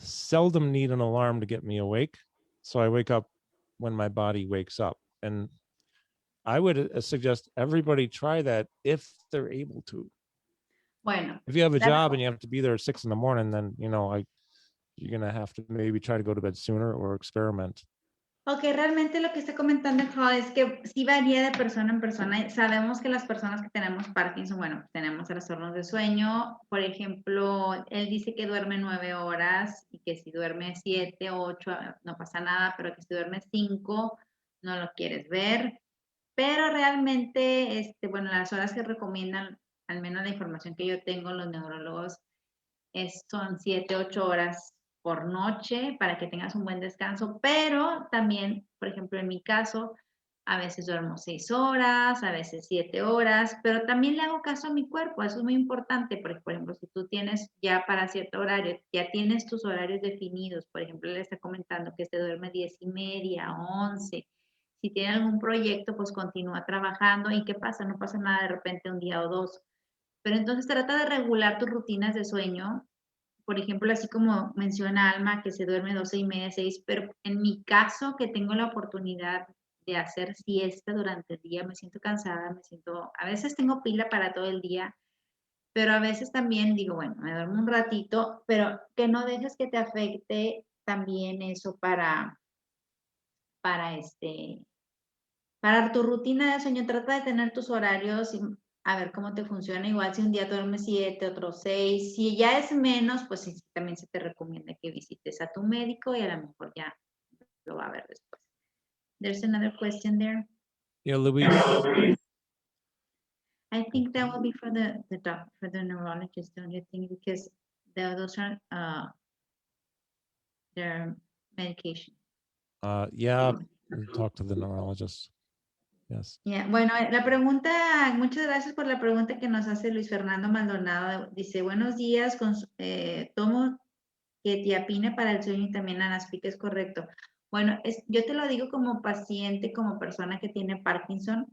[SPEAKER 1] seldom need an alarm to get me awake. So I wake up when my body wakes up, and I would suggest everybody try that if they're able to.
[SPEAKER 2] Bueno,
[SPEAKER 1] if you have a job and you have to be there at 6 a.m, then you're gonna have to maybe try to go to bed sooner or experiment.
[SPEAKER 2] Ok, realmente lo que está comentando Karl es que sí varía de persona en persona. Sabemos que las personas que tenemos Parkinson, bueno, tenemos trastornos de sueño. Por ejemplo, él dice que duerme 9 horas y que si duerme 7, 8, no pasa nada, pero que si duerme 5, no lo quieres ver. Pero realmente, bueno, las horas que recomiendan, al menos la información que yo tengo, los neurólogos, son 7, 8 horas por noche para que tengas un buen descanso, pero también, por ejemplo, en mi caso, a veces duermo 6 horas, a veces 7 horas, pero también le hago caso a mi cuerpo, eso es muy importante, porque, por ejemplo, si tú tienes ya para cierto horario, ya tienes tus horarios definidos, por ejemplo, le está comentando que se duerme 10:30, 11, si tiene algún proyecto, pues continúa trabajando, ¿y qué pasa? No pasa nada de repente un día o dos, pero entonces trata de regular tus rutinas de sueño. Por ejemplo, así como menciona Alma, que se duerme 12:30, 6, pero en mi caso, que tengo la oportunidad de hacer siesta durante el día, me siento cansada, a veces tengo pila para todo el día, pero a veces también digo, bueno, me duermo un ratito, pero que no dejes que te afecte también eso para para tu rutina de sueño. Trata de tener tus horarios y a ver cómo te funciona. Igual si un día duermes 7, otro 6. Si ya es menos, pues sí, también se te recomienda que visites a tu médico y a lo mejor ya lo va a ver después. There's another question there.
[SPEAKER 1] Yeah, Luis.
[SPEAKER 2] I think that will be for for the neurologist, don't you think? Because those are their medication.
[SPEAKER 1] Yeah, talk to the neurologist. Yes.
[SPEAKER 2] Yeah. Bueno, la pregunta, muchas gracias por la pregunta que nos hace Luis Fernando Maldonado. Dice, buenos días, tomo quetiapina para el sueño y también anaspic, ¿es correcto? Bueno, yo te lo digo como paciente, como persona que tiene Parkinson.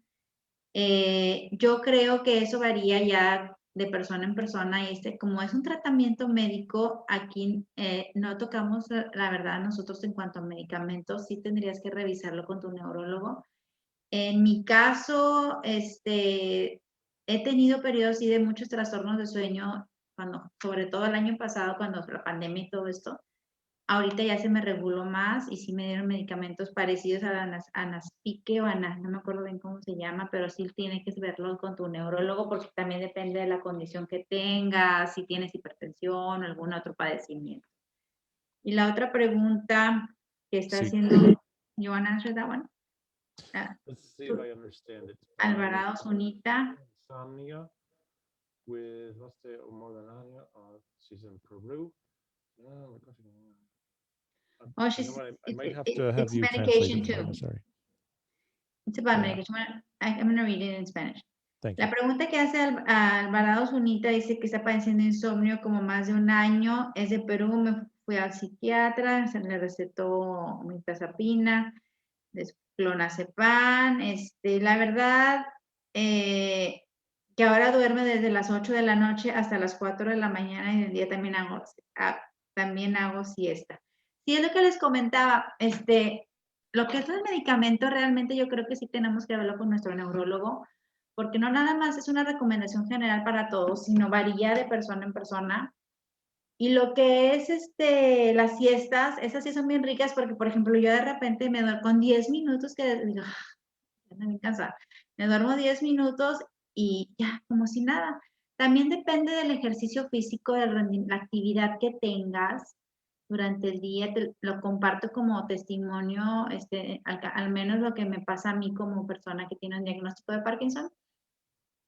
[SPEAKER 2] Yo creo que eso varía ya de persona en persona y como es un tratamiento médico, aquí no tocamos, la verdad, nosotros en cuanto a medicamentos, sí tendrías que revisarlo con tu neurólogo. En mi caso, he tenido periodos sí de muchos trastornos de sueño, sobre todo el año pasado, cuando la pandemia y todo esto. Ahorita ya se me reguló más y sí me dieron medicamentos parecidos a la anaspique o no me acuerdo bien cómo se llama, pero sí tienes que verlo con tu neurólogo porque también depende de la condición que tengas, si tienes hipertensión o algún otro padecimiento. Y la otra pregunta que está
[SPEAKER 1] Sí.
[SPEAKER 2] haciendo, you want to answer that one?
[SPEAKER 1] Let's see if I understand it.
[SPEAKER 2] Alvarado Zunita.
[SPEAKER 1] Insomnia with Morganaria. She's in Peru. Oh, my gosh.
[SPEAKER 2] Oh,
[SPEAKER 1] You know what? I might have to have
[SPEAKER 2] it's
[SPEAKER 1] you translate
[SPEAKER 2] medication
[SPEAKER 1] it for me.
[SPEAKER 2] too.
[SPEAKER 1] Sorry.
[SPEAKER 2] It's about
[SPEAKER 1] Yeah.
[SPEAKER 2] medication. I'm going to read it in Spanish.
[SPEAKER 1] Thank
[SPEAKER 2] La
[SPEAKER 1] you.
[SPEAKER 2] pregunta que hace Alvarado Zunita dice que está padeciendo insomnio como más de un año. Es de Perú, me fui al psiquiatra, se le recetó mirtazapina, clonazepam. La verdad, que ahora duerme desde las 8 de la noche hasta las 4 de la mañana y en el día también hago siesta. Sí, es lo que les comentaba, lo que es el medicamento realmente yo creo que sí tenemos que hablarlo con nuestro neurólogo, porque no nada más es una recomendación general para todos, sino varía de persona en persona. Y lo que es las siestas, esas sí son bien ricas porque, por ejemplo, yo de repente me duermo con 10 minutos que digo, ando bien cansada. Me duermo 10 minutos y ya, como si nada. También depende del ejercicio físico, de la actividad que tengas durante el día. Lo comparto como testimonio, al menos lo que me pasa a mí como persona que tiene un diagnóstico de Parkinson.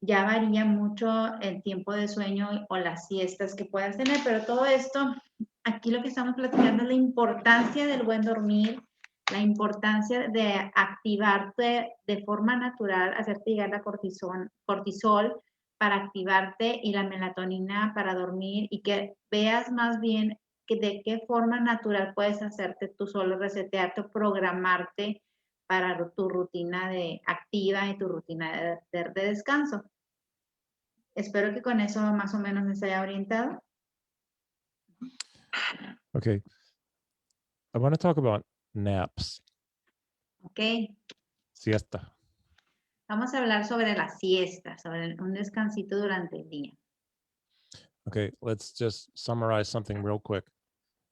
[SPEAKER 2] Ya varía mucho el tiempo de sueño o las siestas que puedas tener, pero todo esto, aquí lo que estamos platicando es la importancia del buen dormir, la importancia de activarte de forma natural, hacerte llegar la cortisol para activarte y la melatonina para dormir y que veas más bien de qué forma natural puedes hacerte tú solo, resetearte o programarte para tu rutina de activa y tu rutina de descanso. Espero que con eso más o menos les haya orientado.
[SPEAKER 1] Okay. I want to talk about naps.
[SPEAKER 2] Ok.
[SPEAKER 1] Siesta.
[SPEAKER 2] Vamos a hablar sobre la siesta, sobre un descansito durante el día.
[SPEAKER 1] Okay, let's just summarize something real quick.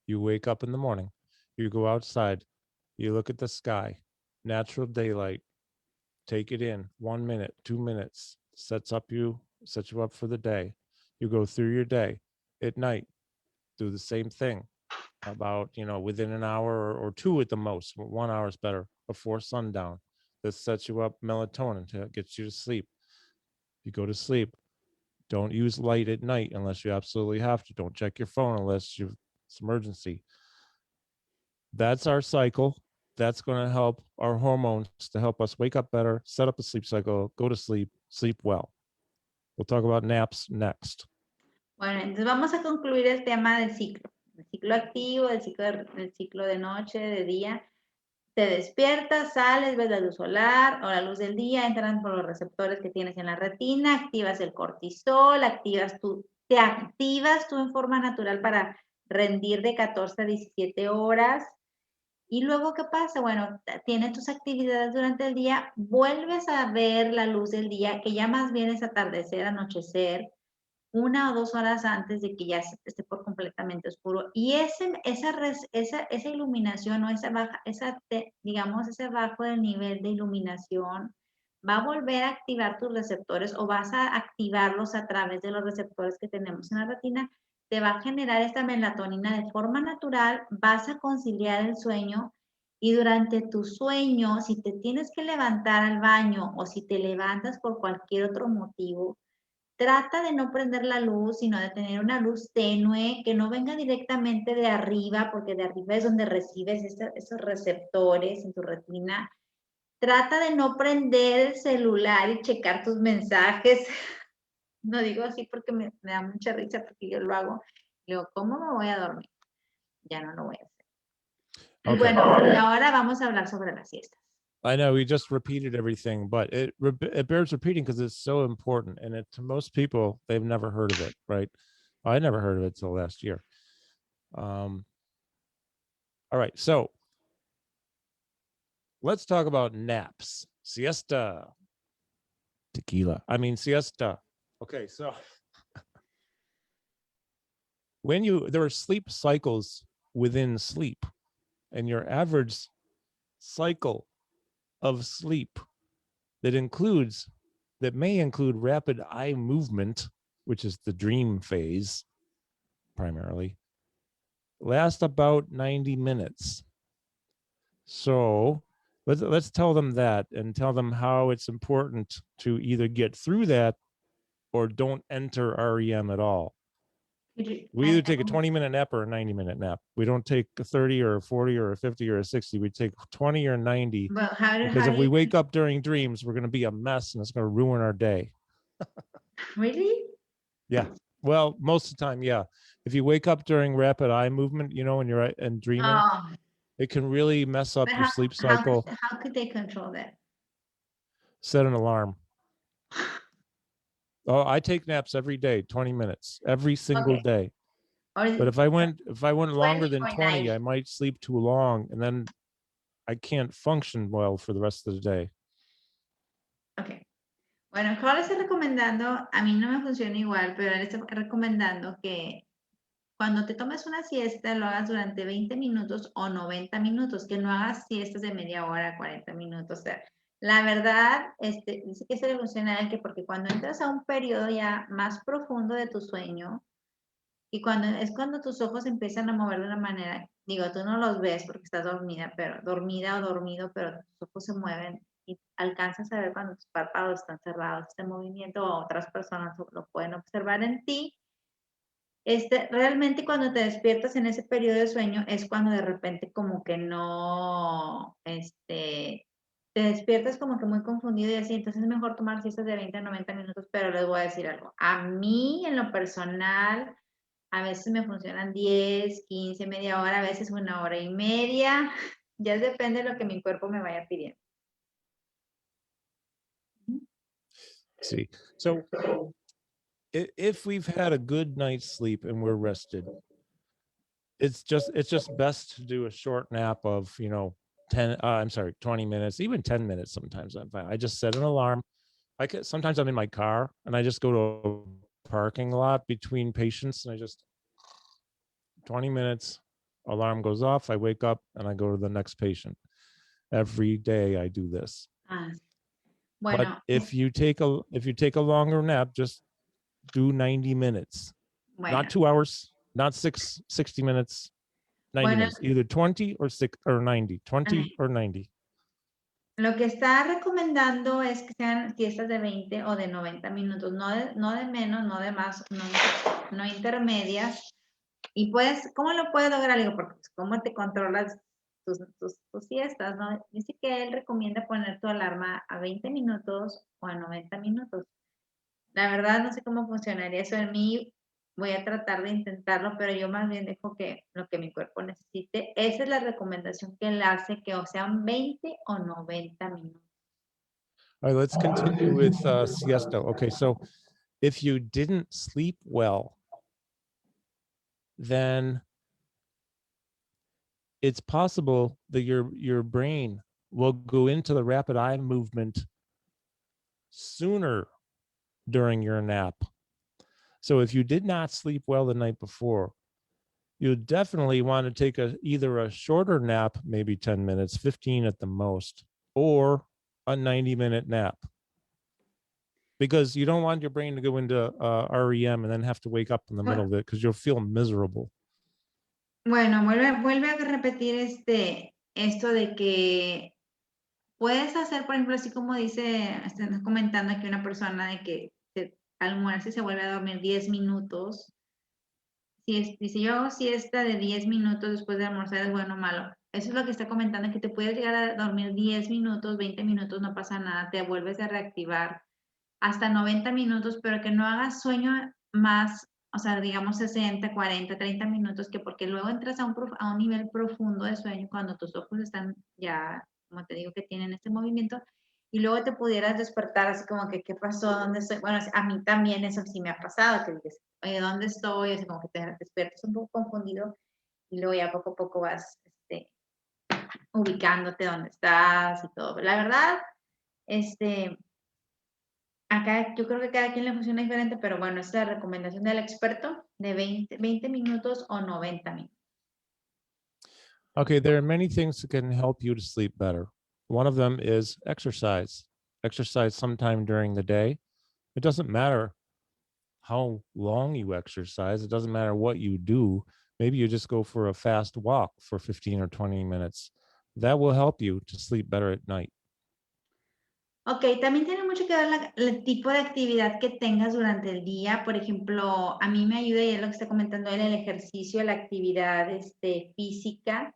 [SPEAKER 1] You wake up in the morning, you go outside, You look at the sky, natural daylight, take it in 1 minute, 2 minutes, sets you up for the day. You go through your day. At night, do the same thing. About, within an hour or two at the most. 1 hour is better, before sundown. This sets you up melatonin to get you to sleep. You go to sleep. Don't use light at night unless you absolutely have to. Don't check your phone unless it's emergency. That's our cycle. That's going to help our hormones to help us wake up better, set up a sleep cycle, go to sleep, sleep well. We'll talk about naps next.
[SPEAKER 2] Bueno, entonces vamos a concluir el tema del ciclo activo, del ciclo de noche, de día. Te despiertas, sales, ves la luz solar o la luz del día, entran por los receptores que tienes en la retina, activas el cortisol, te activas tú en forma natural para rendir de 14 a 17 horas. Y luego, ¿qué pasa? Bueno, tienes tus actividades durante el día, vuelves a ver la luz del día, que ya más bien es atardecer, anochecer, 1 o 2 horas antes de que ya esté por completamente oscuro. Y esa iluminación o digamos, ese bajo del nivel de iluminación va a volver a activar tus receptores o vas a activarlos a través de los receptores que tenemos en la retina. Te va a generar esta melatonina de forma natural, vas a conciliar el sueño y durante tu sueño, si te tienes que levantar al baño o si te levantas por cualquier otro motivo, trata de no prender la luz, sino de tener una luz tenue, que no venga directamente de arriba, porque de arriba es donde recibes esos receptores en tu retina. Trata de no prender el celular y checar tus mensajes. No digo así porque me da mucha risa, porque yo lo hago. Digo, ¿cómo me voy a dormir? Ya no lo voy a hacer.
[SPEAKER 1] Okay.
[SPEAKER 2] Y bueno, y ahora vamos a hablar sobre las siestas.
[SPEAKER 1] I know we just repeated everything, but it bears repeating because it's so important. And to most people, they've never heard of it, right? I never heard of it till last year. All right, so let's talk about naps. Siesta. Tequila. I mean, siesta. Okay, so there are sleep cycles within sleep, and your average cycle of sleep that may include rapid eye movement, which is the dream phase primarily, lasts about 90 minutes. So let's tell them that and tell them how it's important to either get through that or don't enter REM at all. We either take a 20-minute nap or a 90-minute nap. We don't take a 30 or a 40 or a 50 or a 60. We take 20 or 90.
[SPEAKER 2] Well,
[SPEAKER 1] because if we wake up during dreams, we're going to be a mess and it's going to ruin our day.
[SPEAKER 2] Really?
[SPEAKER 1] Yeah. Well, most of the time, yeah. If you wake up during rapid eye movement, and you're and dreaming, it can really mess up your sleep cycle.
[SPEAKER 2] How could they control that?
[SPEAKER 1] Set an alarm. Oh, I take naps every day, 20 minutes, every single day. But if I went longer than 20, I might sleep too long, and then I can't function well for the rest of the day.
[SPEAKER 2] Okay. Bueno, Karl está recomendando, a mí no me funciona igual, pero él está recomendando que cuando te tomes una siesta lo hagas durante 20 minutos o 90 minutos, que no hagas siestas de media hora, 40 minutos. O sea, la verdad, dice que se le funciona a él, que porque cuando entras a un periodo ya más profundo de tu sueño, y cuando tus ojos empiezan a mover de una manera, digo, tú no los ves porque estás dormida o dormido, pero tus ojos se mueven y alcanzas a ver cuando tus párpados están cerrados, este movimiento, o otras personas lo pueden observar en ti. Realmente cuando te despiertas en ese periodo de sueño es cuando de repente como que no, te despiertas como que muy confundido y así, entonces es mejor tomar siestas de 20 a 90 minutos, pero les voy a decir algo. A mí, en lo personal, a veces me funcionan 10, 15, media hora, a veces 1 hora y media. Ya depende de lo que mi cuerpo me vaya pidiendo.
[SPEAKER 1] See, so if we've had a good night's sleep and we're rested, it's just best to do a short nap of 20 minutes, even 10 minutes. Sometimes I'm fine. I just set an alarm. Sometimes I'm in my car and I just go to a parking lot between patients and I just 20 minutes, alarm goes off, I wake up and I go to the next patient. every day I do this.
[SPEAKER 2] Ah,
[SPEAKER 1] But
[SPEAKER 2] bueno,
[SPEAKER 1] if you take a longer nap, just do 90 minutes.
[SPEAKER 2] bueno,
[SPEAKER 1] Not 2 hours, not 60 minutes, 90
[SPEAKER 2] bueno,
[SPEAKER 1] minutes, either 20 or 6 or 90, 20 or 90.
[SPEAKER 2] lo que está recomendando es que sean siestas de 20 o de 90 minutos, no de menos, no de más, no intermedias. Y pues, ¿cómo lo puedes lograr? Digo, porque pues, ¿cómo te controlas tus siestas, no? Dice que él recomienda poner tu alarma a 20 minutos o a 90 minutos. La verdad, no sé cómo funcionaría eso en mí. Voy a tratar de intentarlo, pero yo más bien dejo que lo que mi cuerpo necesite. Esa es la recomendación que él hace, que o sean 20 o 90 minutos.
[SPEAKER 1] All right, let's continue with siesta. Okay, so if you didn't sleep well, then it's possible that your brain will go into the rapid eye movement sooner during your nap. So if you did not sleep well the night before, you definitely want to take either a shorter nap, maybe 10 minutes, 15 at the most, or a 90-minute nap. Because you don't want your brain to go into REM and then have to wake up in the middle of it because you'll feel miserable.
[SPEAKER 2] Bueno, vuelve a repetir esto de que puedes hacer, por ejemplo, así como están comentando aquí una persona de que al almuerzo se vuelve a dormir 10 minutos. Dice, yo hago siesta de 10 minutos después de almorzar, ¿es bueno o malo? Eso es lo que está comentando, que te puedes llegar a dormir 10 minutos, 20 minutos, no pasa nada, te vuelves a reactivar hasta 90 minutos, pero que no hagas sueño más, o sea, digamos 60, 40, 30 minutos, que porque luego entras a un nivel profundo de sueño cuando tus ojos están ya, como te digo, que tienen este movimiento, y luego te pudieras despertar así como que, ¿qué pasó? ¿Dónde estoy? Bueno, a mí también eso sí me ha pasado, que dices, oye, ¿dónde estoy? Así como que te despiertas un poco confundido, y luego ya poco a poco vas ubicándote dónde estás y todo. La verdad, acá yo creo que cada quien le funciona diferente, pero bueno, esa es la recomendación del experto de 20 minutos o 90 minutos.
[SPEAKER 1] Okay, there are many things that can help you to sleep better. One of them is exercise. Exercise sometime during the day. It doesn't matter how long you exercise. It doesn't matter what you do. Maybe you just go for a fast walk for 15 or 20 minutes. That will help you to sleep better at night.
[SPEAKER 2] Ok, también tiene mucho que ver el tipo de actividad que tengas durante el día. Por ejemplo, a mí me ayuda, y es lo que está comentando él, el ejercicio, la actividad física.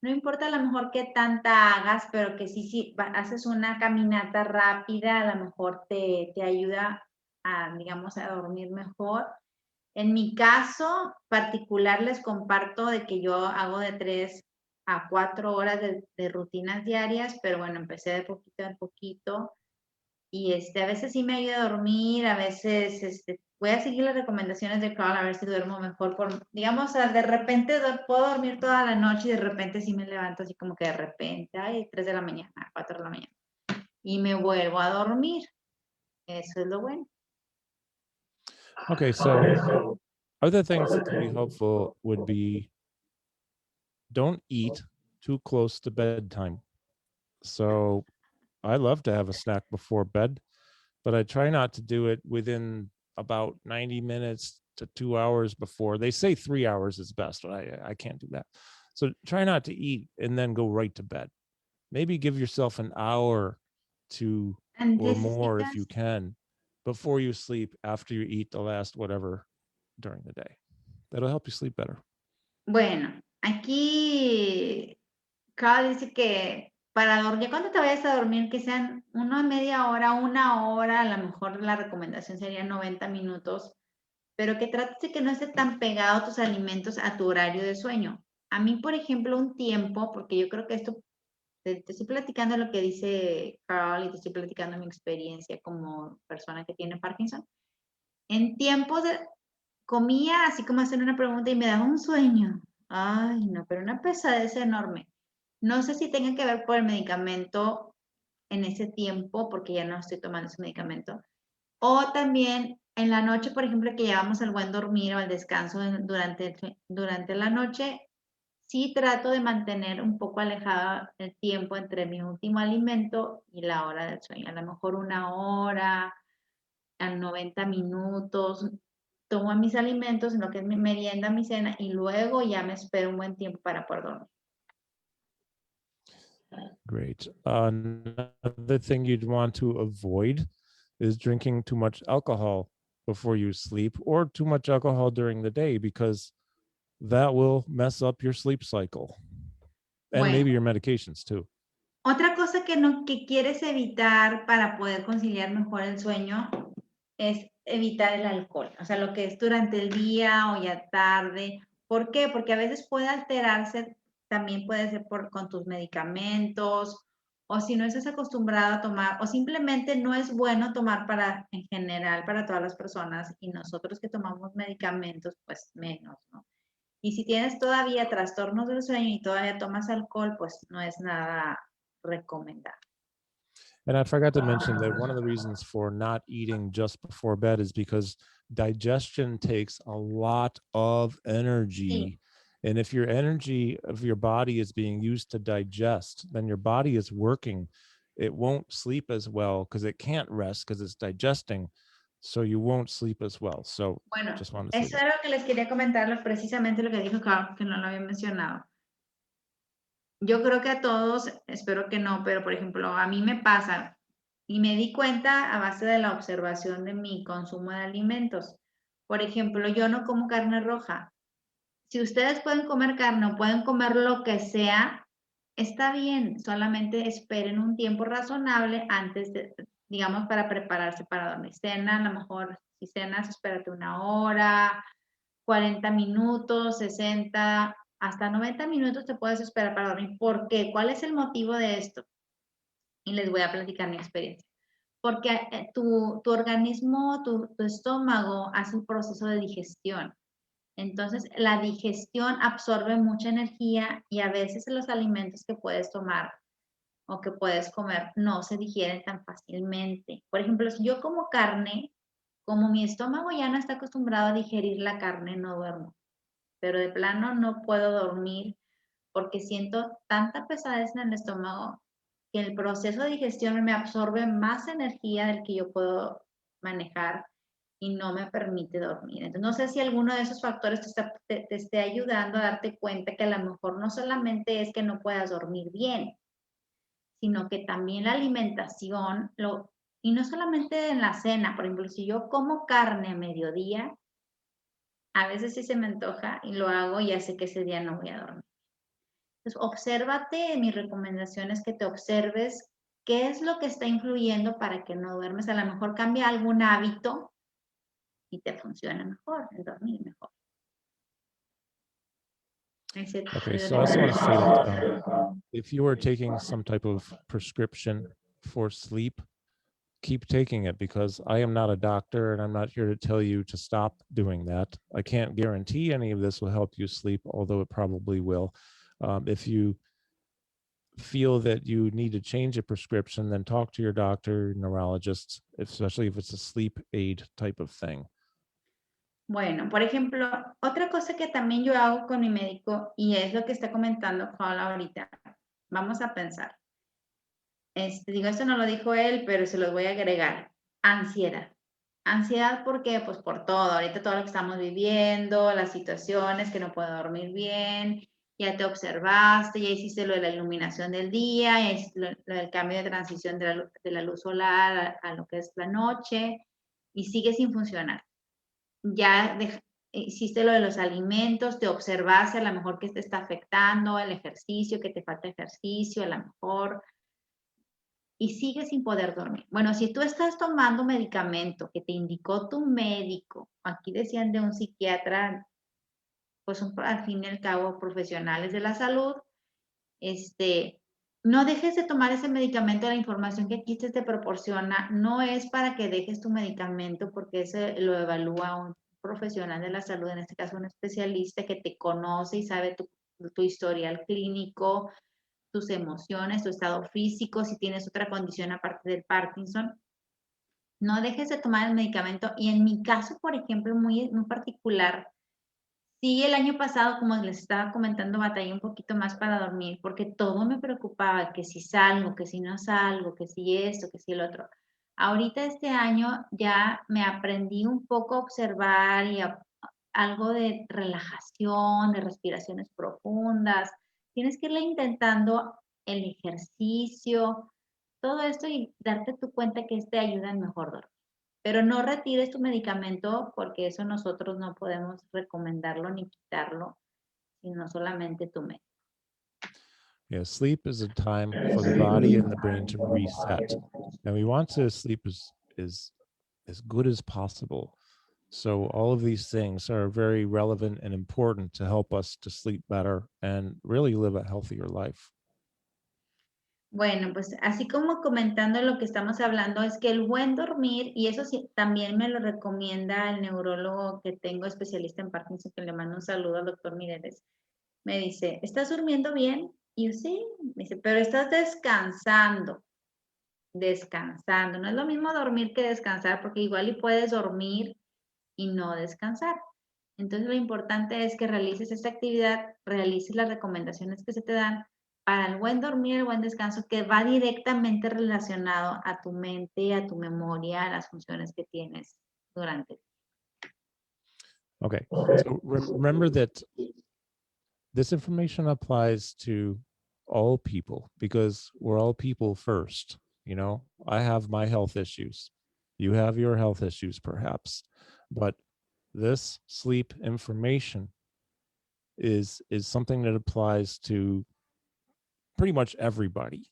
[SPEAKER 2] No importa a lo mejor qué tanta hagas, pero que sí, haces una caminata rápida, a lo mejor te ayuda a, digamos, a dormir mejor. En mi caso particular les comparto de que yo hago de 3 a 4 horas de rutinas diarias, pero bueno, empecé de poquito a poquito y a veces sí me ayuda a dormir, a veces voy a seguir las recomendaciones de Karl a ver si duermo mejor. Digamos, de repente puedo dormir toda la noche y de repente sí me levanto así como que de repente, ay, 3 de la mañana, 4 de la mañana y me vuelvo a dormir. Eso es lo bueno.
[SPEAKER 1] Okay, so other things that can be helpful would be don't eat too close to bedtime. So I love to have a snack before bed, but I try not to do it within about 90 minutes to 2 hours before. They say 3 hours is best, but I can't do that. So try not to eat and then go right to bed. Maybe give yourself an hour or more if you can before you sleep after you eat the last whatever during the day. That'll help you sleep better.
[SPEAKER 2] Bueno, aquí Karl dice que para dormir, cuando te vayas a dormir, que sean media hora, 1 hora, a lo mejor la recomendación sería 90 minutos, pero que trates de que no esté tan pegado tus alimentos a tu horario de sueño. A mí, por ejemplo, un tiempo, porque yo creo que esto, te estoy platicando lo que dice Karl y te estoy platicando mi experiencia como persona que tiene Parkinson. En tiempos comía así como hacer una pregunta y me daba un sueño. Ay, no, pero una pesadez enorme. No sé si tenga que ver por el medicamento en ese tiempo, porque ya no estoy tomando ese medicamento. O también en la noche, por ejemplo, que llevamos al buen dormir o al descanso durante la noche, sí trato de mantener un poco alejado el tiempo entre mi último alimento y la hora del sueño. A lo mejor 1 hora, a 90 minutos. Tomo mis alimentos, en lo que es mi merienda, mi cena, y luego ya me espero un buen tiempo para poder dormir.
[SPEAKER 1] Great. Another thing you'd want to avoid is drinking too much alcohol before you sleep or too much alcohol during the day, because that will mess up your sleep cycle and
[SPEAKER 2] Bueno.
[SPEAKER 1] maybe your medications too.
[SPEAKER 2] Otra cosa que quieres evitar para poder conciliar mejor el sueño es evitar el alcohol, o sea, lo que es durante el día o ya tarde. ¿Por qué? Porque a veces puede alterarse, también puede ser con tus medicamentos, o si no estás acostumbrado a tomar, o simplemente no es bueno tomar en general para todas las personas, y nosotros que tomamos medicamentos, pues menos, ¿no? Y si tienes todavía trastornos del sueño y todavía tomas alcohol, pues no es nada recomendable.
[SPEAKER 1] And I forgot to mention that one of the reasons for not eating just before bed is because digestion takes a lot of energy.
[SPEAKER 2] Sí.
[SPEAKER 1] And if your energy of your body is being used to digest, then your body is working. It won't sleep as well because it can't rest because it's digesting. So you won't sleep as well. So
[SPEAKER 2] Bueno,
[SPEAKER 1] just wanted to say
[SPEAKER 2] eso
[SPEAKER 1] that.
[SPEAKER 2] era lo que les quería comentar, precisamente lo que dijo Karl, que no lo había mencionado. Yo creo que a todos, espero que no, pero por ejemplo, a mí me pasa y me di cuenta a base de la observación de mi consumo de alimentos. Por ejemplo, yo no como carne roja. Si ustedes pueden comer carne o pueden comer lo que sea, está bien, solamente esperen un tiempo razonable antes de, digamos, para prepararse para dormir. Cena, a lo mejor, si cenas, espérate 1 hora, 40 minutos, 60, hasta 90 minutos te puedes esperar para dormir. ¿Por qué? ¿Cuál es el motivo de esto? Y les voy a platicar mi experiencia. Porque tu organismo, tu estómago hace un proceso de digestión. Entonces, la digestión absorbe mucha energía y a veces los alimentos que puedes tomar o que puedes comer no se digieren tan fácilmente. Por ejemplo, si yo como carne, como mi estómago ya no está acostumbrado a digerir la carne, no duermo. Pero de plano no puedo dormir porque siento tanta pesadez en el estómago que el proceso de digestión me absorbe más energía del que yo puedo manejar y no me permite dormir. Entonces, no sé si alguno de esos factores te esté ayudando a darte cuenta que a lo mejor no solamente es que no puedas dormir bien, sino que también la alimentación, y no solamente en la cena, por ejemplo, si yo como carne a mediodía, a veces sí se me antoja y lo hago y ya sé que ese día no voy a dormir. Entonces, obsérvate, mi recomendación es que te observes qué es lo que está influyendo para que no duermes. A lo mejor cambia algún hábito y te funciona mejor, el dormir mejor.
[SPEAKER 1] Okay, so I also want to say that if you are taking some type of prescription for sleep, keep taking it, because I am not a doctor and I'm not here to tell you to stop doing that. I can't guarantee any of this will help you sleep, although it probably will. If you feel that you need to change a prescription, then talk to your doctor, neurologist, especially if it's a sleep aid type of thing.
[SPEAKER 2] Bueno, por ejemplo, otra cosa que también yo hago con mi médico, y es lo que está comentando Karl ahorita, vamos a pensar. Digo, esto no lo dijo él, pero se los voy a agregar. Ansiedad. Ansiedad, ¿por qué? Pues por todo. Ahorita todo lo que estamos viviendo, las situaciones, que no puedo dormir bien, ya te observaste, ya hiciste lo de la iluminación del día, ya hiciste lo del cambio de transición de la luz solar a lo que es la noche, y sigue sin funcionar. Ya hiciste lo de los alimentos, te observaste a lo mejor que te está afectando, el ejercicio, que te falta ejercicio, a lo mejor, y sigues sin poder dormir. Bueno, si tú estás tomando medicamento que te indicó tu médico, aquí decían de un psiquiatra, pues son al fin y al cabo profesionales de la salud, no dejes de tomar ese medicamento. La información que aquí te proporciona no es para que dejes tu medicamento, porque eso lo evalúa un profesional de la salud, en este caso un especialista que te conoce y sabe tu historial clínico, tus emociones, tu estado físico, si tienes otra condición aparte del Parkinson. No dejes de tomar el medicamento. Y en mi caso, por ejemplo, muy particular, Sí, el año pasado, como les estaba comentando, batallé un poquito más para dormir porque todo me preocupaba, que si salgo, que si no salgo, que si esto, que si el otro. Ahorita este año ya me aprendí un poco a observar y algo de relajación, de respiraciones profundas. Tienes que irle intentando el ejercicio, todo esto y darte tu cuenta que este ayuda en mejor dormir. Pero no retires tu medicamento porque eso nosotros no podemos recomendarlo ni quitarlo, sino solamente tu médico.
[SPEAKER 1] Yeah, sleep is a time for the body and the brain to reset. And we want to sleep as good as possible. So all of these things are very relevant and important to help us to sleep better and really live a healthier life.
[SPEAKER 2] Bueno, pues así como comentando lo que estamos hablando, es que el buen dormir, y eso sí, también me lo recomienda el neurólogo que tengo especialista en Parkinson, que le mando un saludo al doctor Mireles, me dice, ¿estás durmiendo bien? Y yo sí, me dice, pero estás descansando. Descansando. No es lo mismo dormir que descansar, porque igual y puedes dormir y no descansar. Entonces lo importante es que realices esta actividad, realices las recomendaciones que se te dan para el buen dormir, el buen descanso, que va directamente relacionado a tu mente, a tu memoria, a las funciones que tienes durante.
[SPEAKER 1] Okay, so remember that this information applies to all people because we're all people first. You know, I have my health issues. You have your health issues, perhaps, but this sleep information is something that applies to pretty much everybody.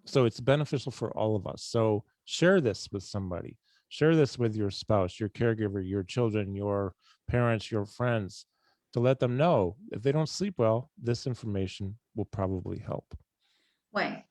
[SPEAKER 1] So it's beneficial for all of us. So share this with somebody. Share this with your spouse, your caregiver, your children, your parents, your friends, to let them know if they don't sleep well, this information will probably help.
[SPEAKER 2] Bueno,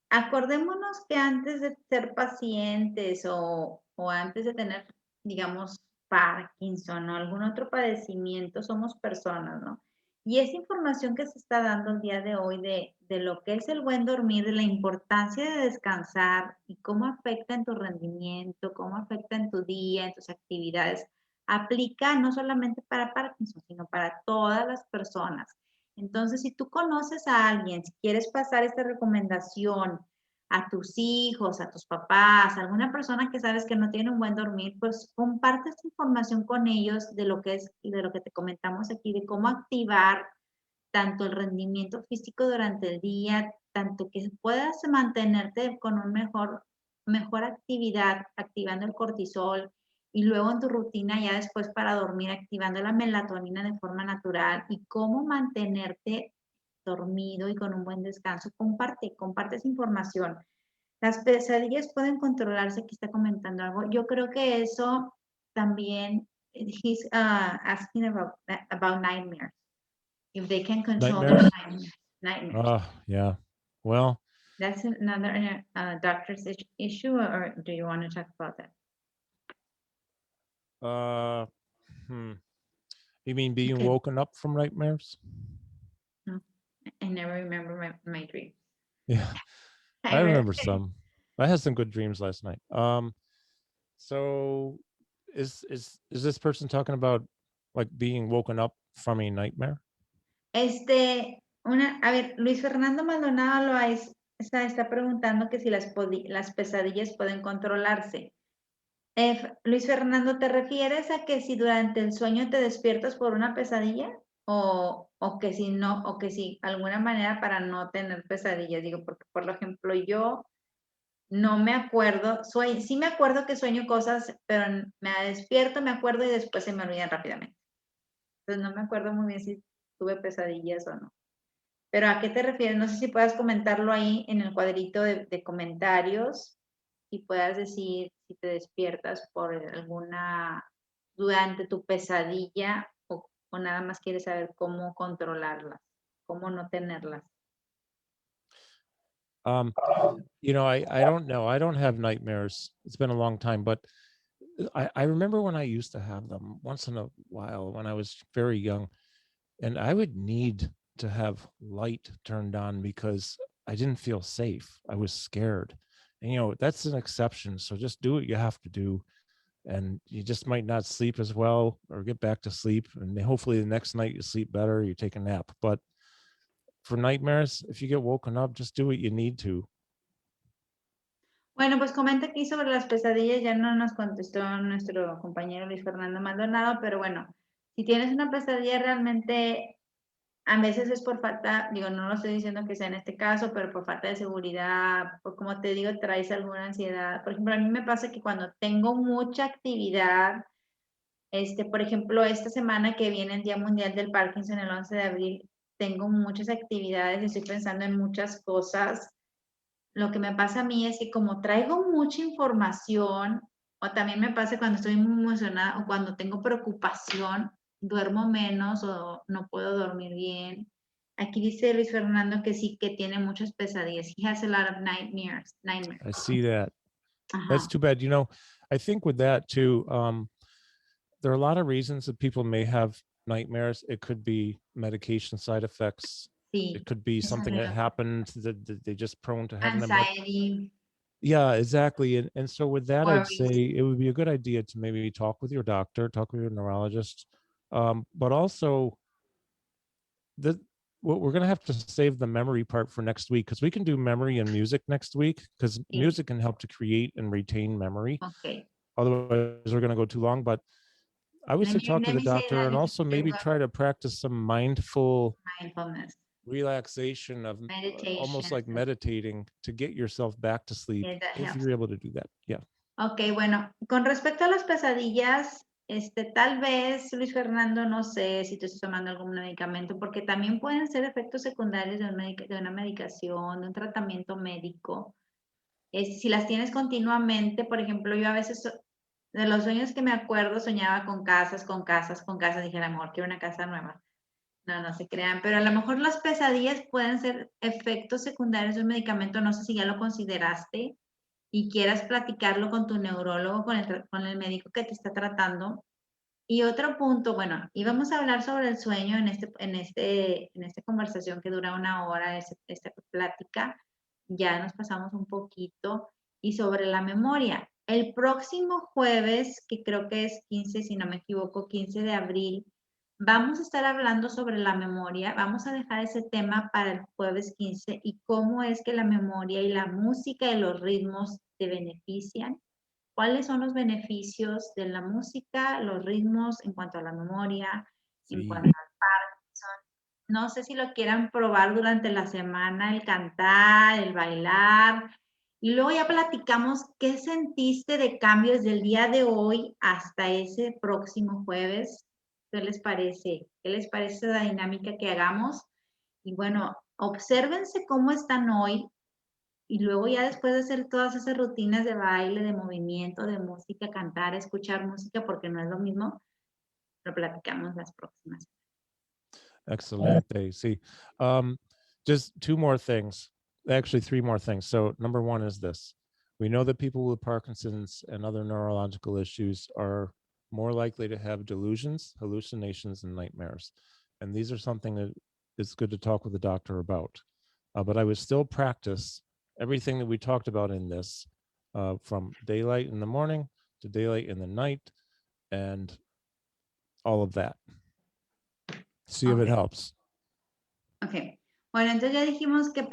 [SPEAKER 2] acordémonos que antes de ser pacientes o antes de tener, digamos, Parkinson o algún otro padecimiento, somos personas, ¿no? Y esa información que se está dando el día de hoy de lo que es el buen dormir, de la importancia de descansar y cómo afecta en tu rendimiento, cómo afecta en tu día, en tus actividades, aplica no solamente para Parkinson, sino para todas las personas. Entonces, si tú conoces a alguien, si quieres pasar esta recomendación a tus hijos, a tus papás, a alguna persona que sabes que no tiene un buen dormir, pues comparte esta información con ellos de lo que es, de lo que te comentamos aquí, de cómo activar tanto el rendimiento físico durante el día, tanto que puedas mantenerte con un mejor actividad, activando el cortisol, y luego en tu rutina ya después para dormir, activando la melatonina de forma natural y cómo mantenerte dormido y con un buen descanso. Comparte esa información. Las pesadillas pueden controlarse, aquí está comentando algo. Yo creo que eso también, he's asking about nightmares. If they can control their
[SPEAKER 1] Nightmares?
[SPEAKER 2] nightmares.
[SPEAKER 1] Yeah. Well,
[SPEAKER 2] That's another doctor's issue, or do you want to talk about that?
[SPEAKER 1] You mean being
[SPEAKER 2] Okay.
[SPEAKER 1] woken up from nightmares?
[SPEAKER 2] No, I never remember my dreams.
[SPEAKER 1] Yeah, I remember some. I had some good dreams last night. So is this person talking about like being woken up from a nightmare?
[SPEAKER 2] A ver, Luis Fernando Maldonado está preguntando que si las pesadillas pueden controlarse. Luis Fernando, ¿te refieres a que si durante el sueño te despiertas por una pesadilla? O que si no, o que si alguna manera para no tener pesadillas. Digo, porque por ejemplo, yo no me acuerdo, sí me acuerdo que sueño cosas, pero me despierto, me acuerdo y después se me olvidan rápidamente. Entonces no me acuerdo muy bien si tuve pesadillas o no. Pero ¿a qué te refieres? No sé si puedas comentarlo ahí en el cuadrito de comentarios y puedas decir si te despiertas por durante tu pesadilla o nada más quieres saber cómo controlarlas, cómo no tenerlas.
[SPEAKER 1] I don't know. I don't have nightmares. It's been a long time, but I remember when I used to have them once in a while when I was very young, and I would need to have light turned on because I didn't feel safe. I was scared. And that's an exception. So just do what you have to do. and you just might not sleep as well or get back to sleep. And hopefully the next night you sleep better, you take a nap. But for nightmares, if you get woken up, just do what you need to.
[SPEAKER 2] Bueno, pues comenta aquí sobre las pesadillas, ya no nos contestó nuestro compañero Luis Fernando Maldonado, pero bueno, si tienes una pesadilla realmente, a veces es por falta, digo, no lo estoy diciendo que sea en este caso, pero por falta de seguridad, por como te digo, traes alguna ansiedad. Por ejemplo, a mí me pasa que cuando tengo mucha actividad, por ejemplo, esta semana que viene el Día Mundial del Parkinson, el 11 de abril, tengo muchas actividades, estoy pensando en muchas cosas. Lo que me pasa a mí es que como traigo mucha información, o también me pasa cuando estoy muy emocionada o cuando tengo preocupación, duermo menos o no puedo dormir bien. Aquí dice Luis Fernando que sí, que tiene muchas pesadillas. He has a lot of nightmares.
[SPEAKER 1] I see that.
[SPEAKER 2] Ajá.
[SPEAKER 1] That's too bad. You know, I think with that too, there are a lot of reasons that people may have nightmares. It could be medication side effects.
[SPEAKER 2] Sí.
[SPEAKER 1] It could be
[SPEAKER 2] Eso
[SPEAKER 1] something
[SPEAKER 2] es
[SPEAKER 1] that
[SPEAKER 2] lo-
[SPEAKER 1] happened that they're just prone to having them.
[SPEAKER 2] Anxiety,
[SPEAKER 1] Yeah, exactly. And so with that, I'd
[SPEAKER 2] worries.
[SPEAKER 1] say it would be a good idea to maybe talk with your doctor, talk with your neurologist. But also we're going to have to save the memory part for next week, because we can do memory and music next week, because
[SPEAKER 2] Sí.
[SPEAKER 1] music can help to create and retain memory.
[SPEAKER 2] Okay.
[SPEAKER 1] Otherwise, we're going to go too long. But I would say talk to
[SPEAKER 2] Let
[SPEAKER 1] the
[SPEAKER 2] me say
[SPEAKER 1] doctor,
[SPEAKER 2] that
[SPEAKER 1] and also maybe try to practice some mindful
[SPEAKER 2] mindfulness,
[SPEAKER 1] relaxation of
[SPEAKER 2] meditation.
[SPEAKER 1] almost like meditating to get yourself back to sleep,
[SPEAKER 2] Yeah, that
[SPEAKER 1] if
[SPEAKER 2] helps.
[SPEAKER 1] you're able to do that. Yeah.
[SPEAKER 2] Ok, bueno, con respecto a las pesadillas, tal vez, Luis Fernando, no sé si te estás tomando algún medicamento, porque también pueden ser efectos secundarios de una medicación, de un tratamiento médico. Si las tienes continuamente, por ejemplo, yo a veces, de los sueños que me acuerdo, soñaba con casas, con casas, con casas, dije, a lo mejor quiero una casa nueva. No, no se crean, pero a lo mejor las pesadillas pueden ser efectos secundarios de un medicamento, no sé si ya lo consideraste y quieras platicarlo con tu neurólogo, con el médico que te está tratando. Y otro punto, bueno, íbamos a hablar sobre el sueño en esta conversación que dura una hora, esta plática, ya nos pasamos un poquito, y sobre la memoria. El próximo jueves, que creo que es 15, si no me equivoco, 15 de abril, vamos a estar hablando sobre la memoria. Vamos a dejar ese tema para el jueves 15 y cómo es que la memoria y la música y los ritmos te benefician. ¿Cuáles son los beneficios de la música, los ritmos en cuanto a la memoria, en
[SPEAKER 1] Sí.
[SPEAKER 2] cuanto al Parkinson? No sé si lo quieran probar durante la semana, el cantar, el bailar. Y luego ya platicamos qué sentiste de cambios del día de hoy hasta ese próximo jueves. ¿Qué les parece? ¿Qué les parece la dinámica que hagamos? Y bueno, obsérvense cómo están hoy y luego ya después de hacer todas esas rutinas de baile, de movimiento, de música, cantar, escuchar música, porque no es lo mismo, lo platicamos las próximas.
[SPEAKER 1] Excelente. See, just two more things, actually three more things. So number one is this: we know that people with Parkinson's and other neurological issues are more likely to have delusions, hallucinations, and nightmares. And these are something that it's good to talk with the doctor about. But I would still practice everything that we talked about in this, from daylight in the morning to daylight in the night, and all of that. See if it helps.
[SPEAKER 2] Ok. Bueno, entonces ya dijimos que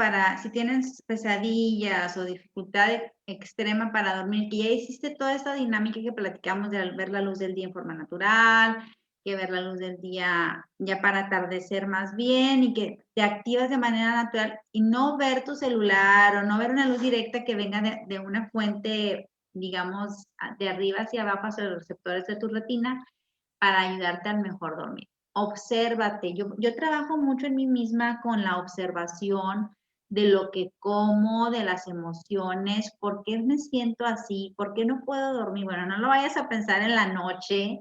[SPEAKER 2] si tienes pesadillas o dificultad extrema para dormir, que ya hiciste toda esta dinámica que platicamos de ver la luz del día en forma natural, que ver la luz del día ya para atardecer más bien y que te activas de manera natural y no ver tu celular o no ver una luz directa que venga de una fuente, digamos, de arriba hacia abajo hacia los receptores de tu retina para ayudarte al mejor dormir. Obsérvate. Yo trabajo mucho en mí misma con la observación de lo que como, de las emociones, por qué me siento así, por qué no puedo dormir. Bueno, no lo vayas a pensar en la noche,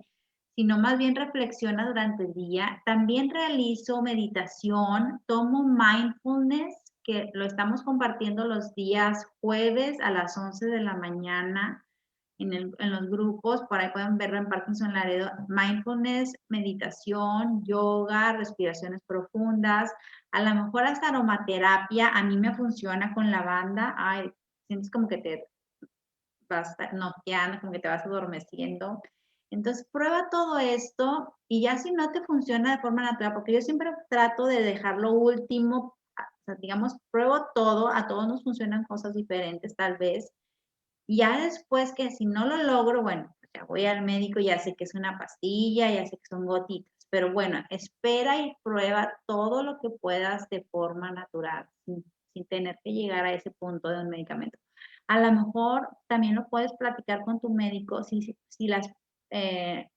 [SPEAKER 2] sino más bien reflexiona durante el día. También realizo meditación, tomo mindfulness, que lo estamos compartiendo los días jueves a las 11 de la mañana en los grupos, por ahí pueden verlo en Parkinson Laredo, mindfulness, meditación, yoga, respiraciones profundas, a lo mejor hasta aromaterapia, a mí me funciona con lavanda, sientes como que te vas noqueando, como que te vas adormeciendo. Entonces, prueba todo esto y ya si no te funciona de forma natural, porque yo siempre trato de dejar lo último, o sea, digamos, pruebo todo, a todos nos funcionan cosas diferentes tal vez, y ya después que si no lo logro, bueno, pues ya voy al médico, ya sé que es una pastilla, ya sé que son gotitas, pero bueno, espera y prueba todo lo que puedas de forma natural, sin tener que llegar a ese punto de un medicamento. A lo mejor también lo puedes platicar con tu médico si las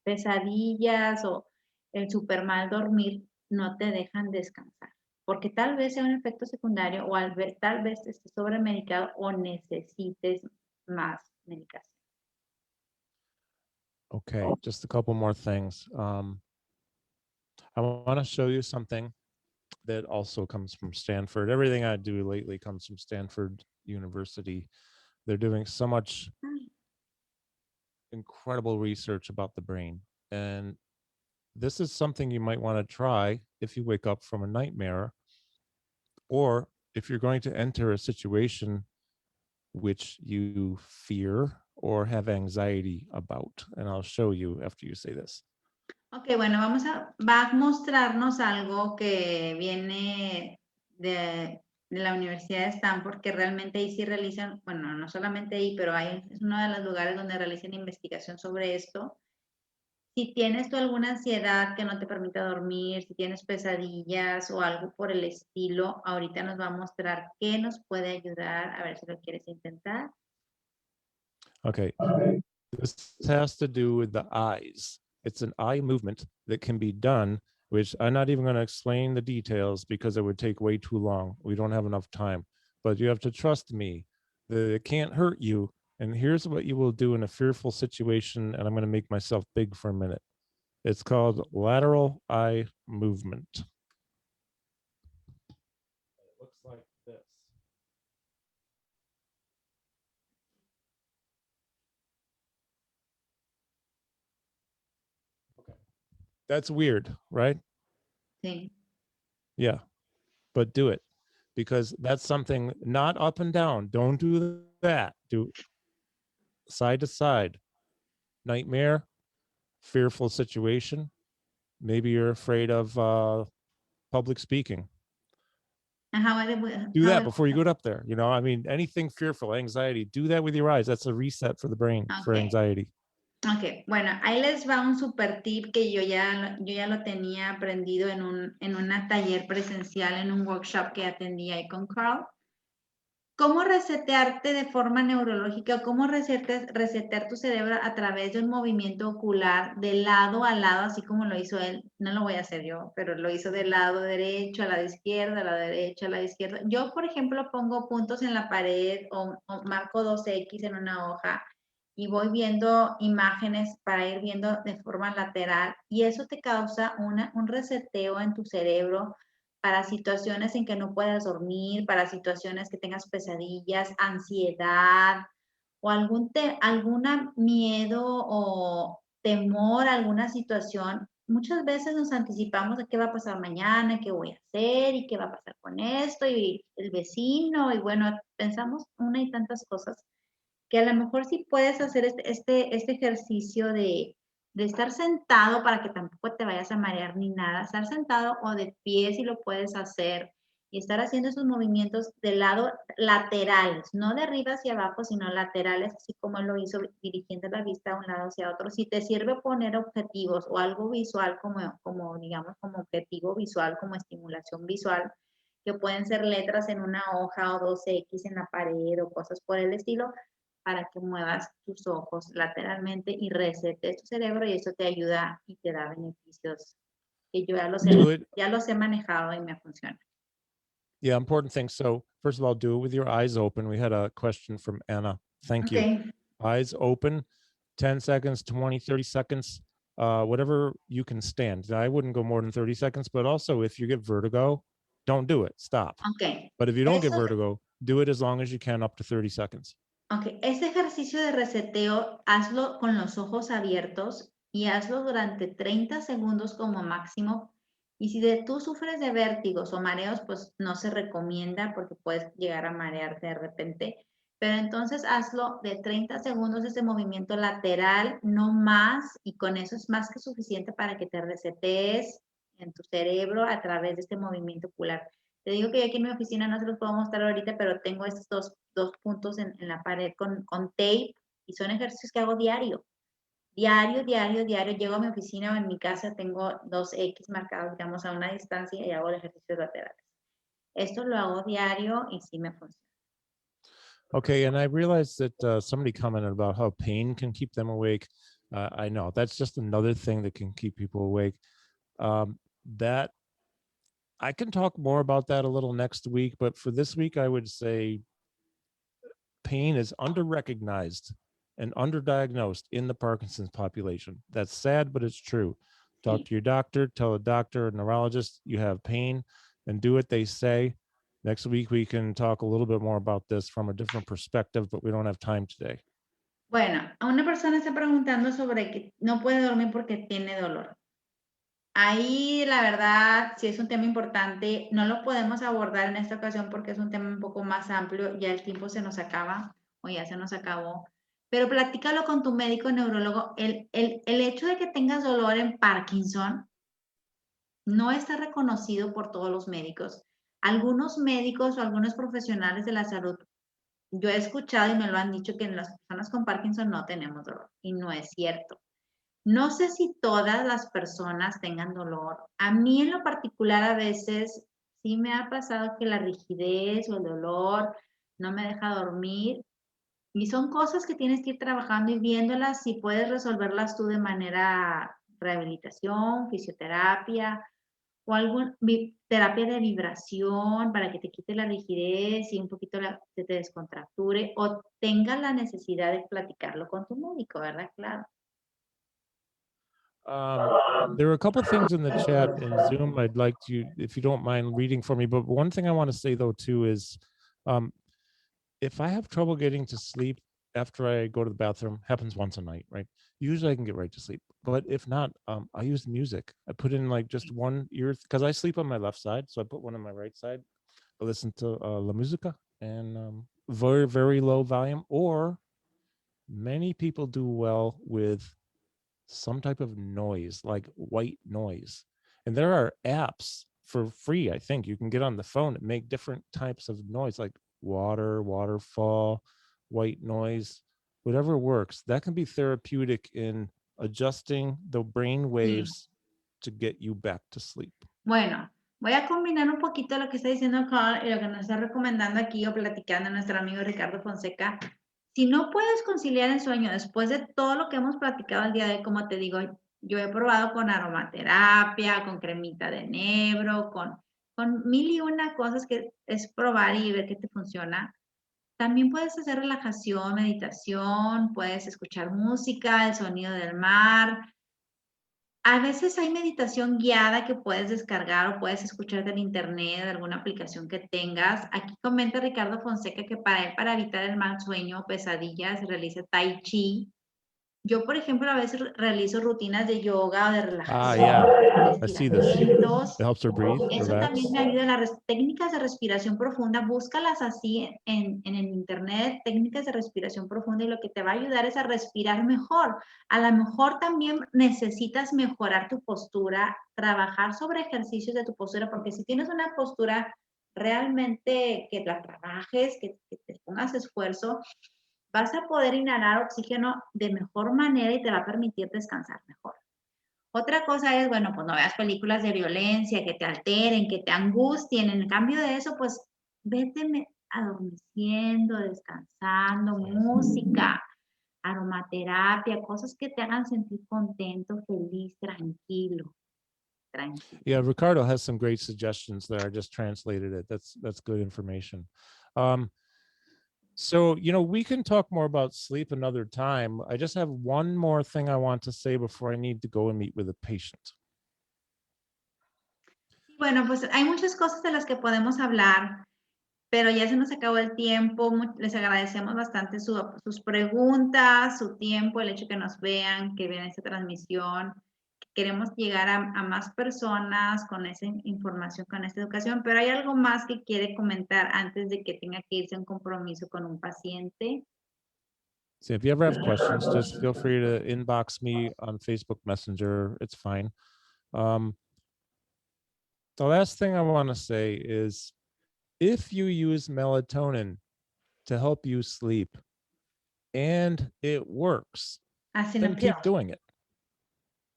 [SPEAKER 2] pesadillas o el super mal dormir no te dejan descansar, porque tal vez sea un efecto secundario o tal vez estés sobremedicado o necesites más medicación.
[SPEAKER 1] Okay, just a couple more things. I want to show you something that also comes from Stanford. Everything I do lately comes from Stanford University. They're doing so much incredible research about the brain. And this is something you might want to try if you wake up from a nightmare, or if you're going to enter a situation which you fear or have anxiety about. And I'll show you after you say this.
[SPEAKER 2] Ok, bueno, va a mostrarnos algo que viene de la Universidad de Stanford, que realmente ahí sí realizan, bueno, no solamente ahí, pero ahí es uno de los lugares donde realizan investigación sobre esto. Si tienes tú alguna ansiedad que no te permita dormir, si tienes pesadillas o algo por el estilo, ahorita nos va a mostrar qué nos puede ayudar. A ver si lo quieres intentar.
[SPEAKER 1] Okay. This has to do with the eyes. It's an eye movement that can be done, which I'm not even going to explain the details because it would take way too long. We don't have enough time. But you have to trust me that it can't hurt you. And here's what you will do in a fearful situation. And I'm going to make myself big for a minute. It's called lateral eye movement. It looks like this. Okay. That's weird, right?
[SPEAKER 2] Sí.
[SPEAKER 1] Yeah, but do it, because that's something not up and down. Don't do that. Do side to side. Nightmare, fearful situation. Maybe you're afraid of public speaking.
[SPEAKER 2] And
[SPEAKER 1] Do that before you go up there. You know, I mean, anything fearful, anxiety, do that with your eyes. That's a reset for the brain for
[SPEAKER 2] Okay.
[SPEAKER 1] anxiety.
[SPEAKER 2] Ok, bueno, ahí les va un super tip que yo ya lo tenía aprendido en un taller presencial, en un workshop que atendí ahí con Karl. ¿Cómo resetearte de forma neurológica? ¿Cómo resetear tu cerebro a través de un movimiento ocular de lado a lado, así como lo hizo él? No lo voy a hacer yo, pero lo hizo del lado derecho a la izquierda, a la derecha a la izquierda. Yo, por ejemplo, pongo puntos en la pared o marco 2X en una hoja y voy viendo imágenes para ir viendo de forma lateral y eso te causa un reseteo en tu cerebro para situaciones en que no puedas dormir, para situaciones que tengas pesadillas, ansiedad o alguna miedo o temor a alguna situación. Muchas veces nos anticipamos de qué va a pasar mañana, qué voy a hacer y qué va a pasar con esto y el vecino y bueno, pensamos una y tantas cosas que a lo mejor sí puedes hacer este ejercicio de estar sentado para que tampoco te vayas a marear ni nada, estar sentado o de pie si lo puedes hacer y estar haciendo esos movimientos de lado laterales, no de arriba hacia abajo, sino laterales, así como él lo hizo dirigiendo la vista a un lado hacia otro. Si te sirve poner objetivos o algo visual como digamos, como objetivo visual, como estimulación visual, que pueden ser letras en una hoja o 2X en la pared o cosas por el estilo, para que muevas tus ojos lateralmente y resetes tu cerebro y eso te ayuda y te da beneficios que yo ya los he manejado y me funciona.
[SPEAKER 1] Yeah, important thing. So first of all, do it with your eyes open. We had a question from Anna. Thank you. Eyes open, 10 seconds, 20, 30 seconds, whatever you can stand. Now, I wouldn't go more than 30 seconds, but also if you get vertigo, don't do it. Stop.
[SPEAKER 2] Okay.
[SPEAKER 1] But if you don't get vertigo, do it as long as you can, up to 30 seconds.
[SPEAKER 2] Ok, este ejercicio de reseteo, hazlo con los ojos abiertos y hazlo durante 30 segundos como máximo. Y si tú sufres de vértigos o mareos, pues no se recomienda porque puedes llegar a marearte de repente. Pero entonces hazlo de 30 segundos ese movimiento lateral, no más, y con eso es más que suficiente para que te resetees en tu cerebro a través de este movimiento ocular. Te digo que yo aquí en mi oficina no se los puedo mostrar ahorita, pero tengo estos dos puntos en la pared con tape y son ejercicios que hago diario. Diario. Llego a mi oficina o en mi casa, tengo 2X marcados, digamos, a una distancia y hago los ejercicios laterales. Esto lo hago diario y sí me funciona.
[SPEAKER 1] Okay, and I realized that somebody commented about how pain can keep them awake. I know that's just another thing that can keep people awake. That I can talk more about that a little next week, but for this week, I would say pain is under-recognized and underdiagnosed in the Parkinson's population. That's sad, but it's true. Talk to your doctor, tell a doctor, a neurologist you have pain, and do what they say. Next week, we can talk a little bit more about this from a different perspective, but we don't have time today.
[SPEAKER 2] Bueno, a una persona está preguntando sobre que no puede dormir porque tiene dolor. Ahí, la verdad, sí es un tema importante. No lo podemos abordar en esta ocasión porque es un tema un poco más amplio. Ya el tiempo se nos acaba o ya se nos acabó. Pero platícalo con tu médico neurólogo. El hecho de que tengas dolor en Parkinson no está reconocido por todos los médicos. Algunos médicos o algunos profesionales de la salud, yo he escuchado y me lo han dicho que en las personas con Parkinson no tenemos dolor y no es cierto. No sé si todas las personas tengan dolor. A mí en lo particular a veces sí me ha pasado que la rigidez o el dolor no me deja dormir y son cosas que tienes que ir trabajando y viéndolas si puedes resolverlas tú de manera rehabilitación, fisioterapia o alguna terapia de vibración para que te quite la rigidez y un poquito se te descontracture o tengas la necesidad de platicarlo con tu médico, ¿verdad? Claro.
[SPEAKER 1] There are a couple things in the chat in Zoom I'd like you, if you don't mind reading for me. But one thing I want to say though too is, if I have trouble getting to sleep after I go to the bathroom, happens once a night, right? Usually I can get right to sleep. But if not, I use music. I put in like just one ear because I sleep on my left side, so I put one on my right side. I listen to la música and very, very low volume. Or many people do well with some type of noise, like white noise. And there are apps for free, I think, you can get on the phone and make different types of noise, like water, waterfall, white noise, whatever works. That can be therapeutic in adjusting the brain waves to get you back to sleep.
[SPEAKER 2] Bueno, voy a combinar un poquito lo que está diciendo Karl y lo que nos está recomendando aquí o platicando nuestro amigo Ricardo Fonseca. Si no puedes conciliar el sueño después de todo lo que hemos platicado el día de hoy, como te digo, yo he probado con aromaterapia, con cremita de enebro, con mil y una cosas que es probar y ver qué te funciona. También puedes hacer relajación, meditación, puedes escuchar música, el sonido del mar. A veces hay meditación guiada que puedes descargar o puedes escuchar del internet, de alguna aplicación que tengas. Aquí comenta Ricardo Fonseca que para él, para evitar el mal sueño o pesadillas, realiza Tai Chi. Yo, por ejemplo, a veces realizo rutinas de yoga o de relajación.
[SPEAKER 1] Yeah, I see this. It
[SPEAKER 2] estiramientos.
[SPEAKER 1] helps her breathe,
[SPEAKER 2] Eso
[SPEAKER 1] relax.
[SPEAKER 2] también me ayuda. Las técnicas de respiración profunda, búscalas así en el internet, técnicas de respiración profunda, y lo que te va a ayudar es a respirar mejor. A lo mejor también necesitas mejorar tu postura, trabajar sobre ejercicios de tu postura, porque si tienes una postura realmente que la trabajes, que te pongas esfuerzo, vas a poder inhalar oxígeno de mejor manera y te va a permitir descansar mejor. Otra cosa es, bueno, pues no veas películas de violencia que te alteren, que te angustien. En cambio de eso, pues vete adormeciendo, descansando, música, aromaterapia, cosas que te hagan sentir contento, feliz, tranquilo.
[SPEAKER 1] Yeah, Ricardo has some great suggestions there. I just translated it. That's good information. So, you know, we can talk more about sleep another time. I just have one more thing I want to say before I need to go and meet with a patient.
[SPEAKER 2] Bueno, pues hay muchas cosas de las que podemos hablar, pero ya se nos acabó el tiempo. Les agradecemos bastante sus preguntas, su tiempo, el hecho que nos vean, que vean esta transmisión, queremos llegar a más personas con esa información, con esta educación, pero hay algo más que quiere comentar antes de que tenga que irse a un compromiso con un paciente.
[SPEAKER 1] So if you ever have questions, just feel free to inbox me on Facebook Messenger. It's fine. The last thing I want to say is if you use melatonin to help you sleep and it works,
[SPEAKER 2] As in a
[SPEAKER 1] then
[SPEAKER 2] pill.
[SPEAKER 1] keep doing it.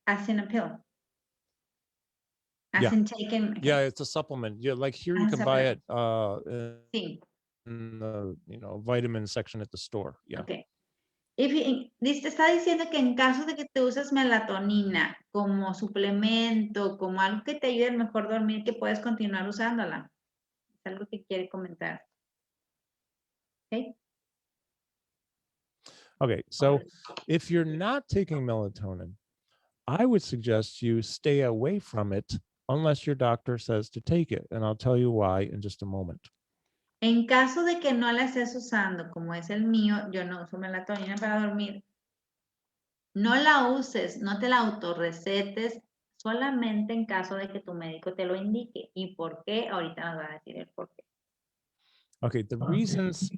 [SPEAKER 2] As in a pill. As
[SPEAKER 1] Yeah.
[SPEAKER 2] in taking. Okay.
[SPEAKER 1] Yeah, it's a supplement. Yeah, like here you
[SPEAKER 2] Ah,
[SPEAKER 1] can buy it
[SPEAKER 2] Sí.
[SPEAKER 1] in the vitamin section at the store. Yeah.
[SPEAKER 2] Okay. Te está diciendo que en caso de que te uses melatonina como suplemento, como algo que te ayude a mejor dormir, que puedes continuar usándola. Es algo que quiere comentar. Okay.
[SPEAKER 1] Okay, so if you're not taking melatonin, I would suggest you stay away from it unless your doctor says to take it. And I'll tell you why in just a moment.
[SPEAKER 2] En caso de que no la estés usando, como es el mío, yo no uso melatonina para dormir. No la uses, no te la autorrecetes, solamente en caso de que tu médico te lo indique. ¿Y por qué? Ahorita nos va a decir el por qué.
[SPEAKER 1] Okay, the reasons,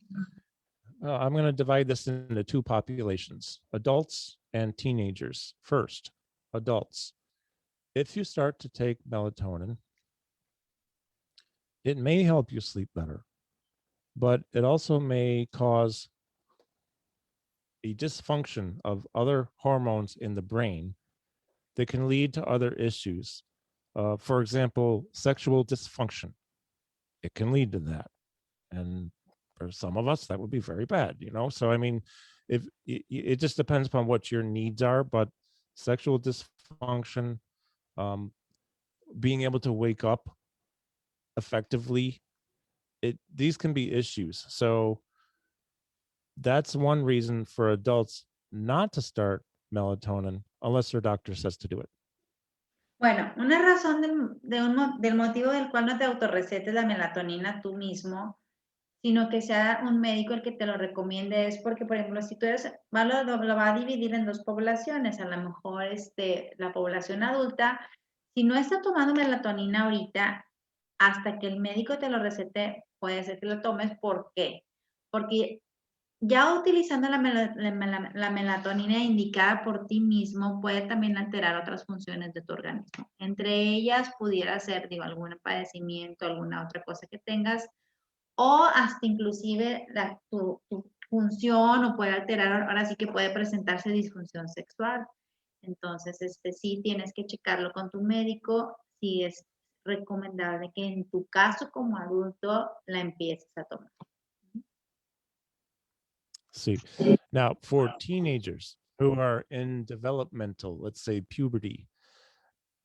[SPEAKER 1] I'm going to divide this into two populations, adults and teenagers. First, adults. If you start to take melatonin, it may help you sleep better, but it also may cause a dysfunction of other hormones in the brain that can lead to other issues. For example, sexual dysfunction. It can lead to that. And for some of us, that would be very bad, So, I mean, if it just depends upon what your needs are, but sexual dysfunction, being able to wake up effectively, these can be issues. So that's one reason for adults not to start melatonin unless their doctor says to do it.
[SPEAKER 2] Bueno, una razón del motivo del cual no te autorrecetes la melatonina tú mismo, sino que sea un médico el que te lo recomiende, es porque, por ejemplo, si tú eres, lo va a dividir en dos poblaciones, a lo mejor la población adulta, si no está tomando melatonina ahorita, hasta que el médico te lo recete, puede ser que lo tomes. ¿Por qué? Porque ya utilizando la melatonina indicada por ti mismo puede también alterar otras funciones de tu organismo. Entre ellas pudiera ser, algún padecimiento, alguna otra cosa que tengas, o hasta inclusive tu función, o puede alterar, ahora sí que puede presentarse disfunción sexual. Entonces, sí tienes que checarlo con tu médico, si es recomendable que en tu caso como adulto la empieces a tomar.
[SPEAKER 1] See, now for teenagers who are in developmental, let's say puberty,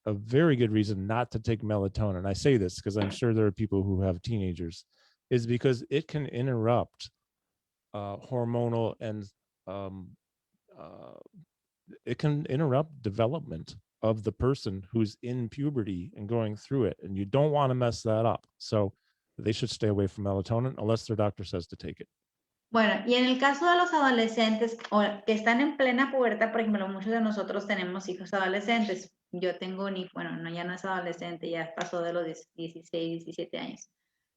[SPEAKER 1] a very good reason not to take melatonin, I say this because I'm sure there are people who have teenagers, is because it can interrupt hormonal and it can interrupt development of the person who's in puberty and going through it. And you don't want to mess that up. So they should stay away from melatonin unless their doctor says to take it.
[SPEAKER 2] Bueno, y en el caso de los adolescentes que están en plena pubertad, por ejemplo, muchos de nosotros tenemos hijos adolescentes. Yo tengo un hijo, bueno, ya no es adolescente, ya pasó de los 16, 17 años.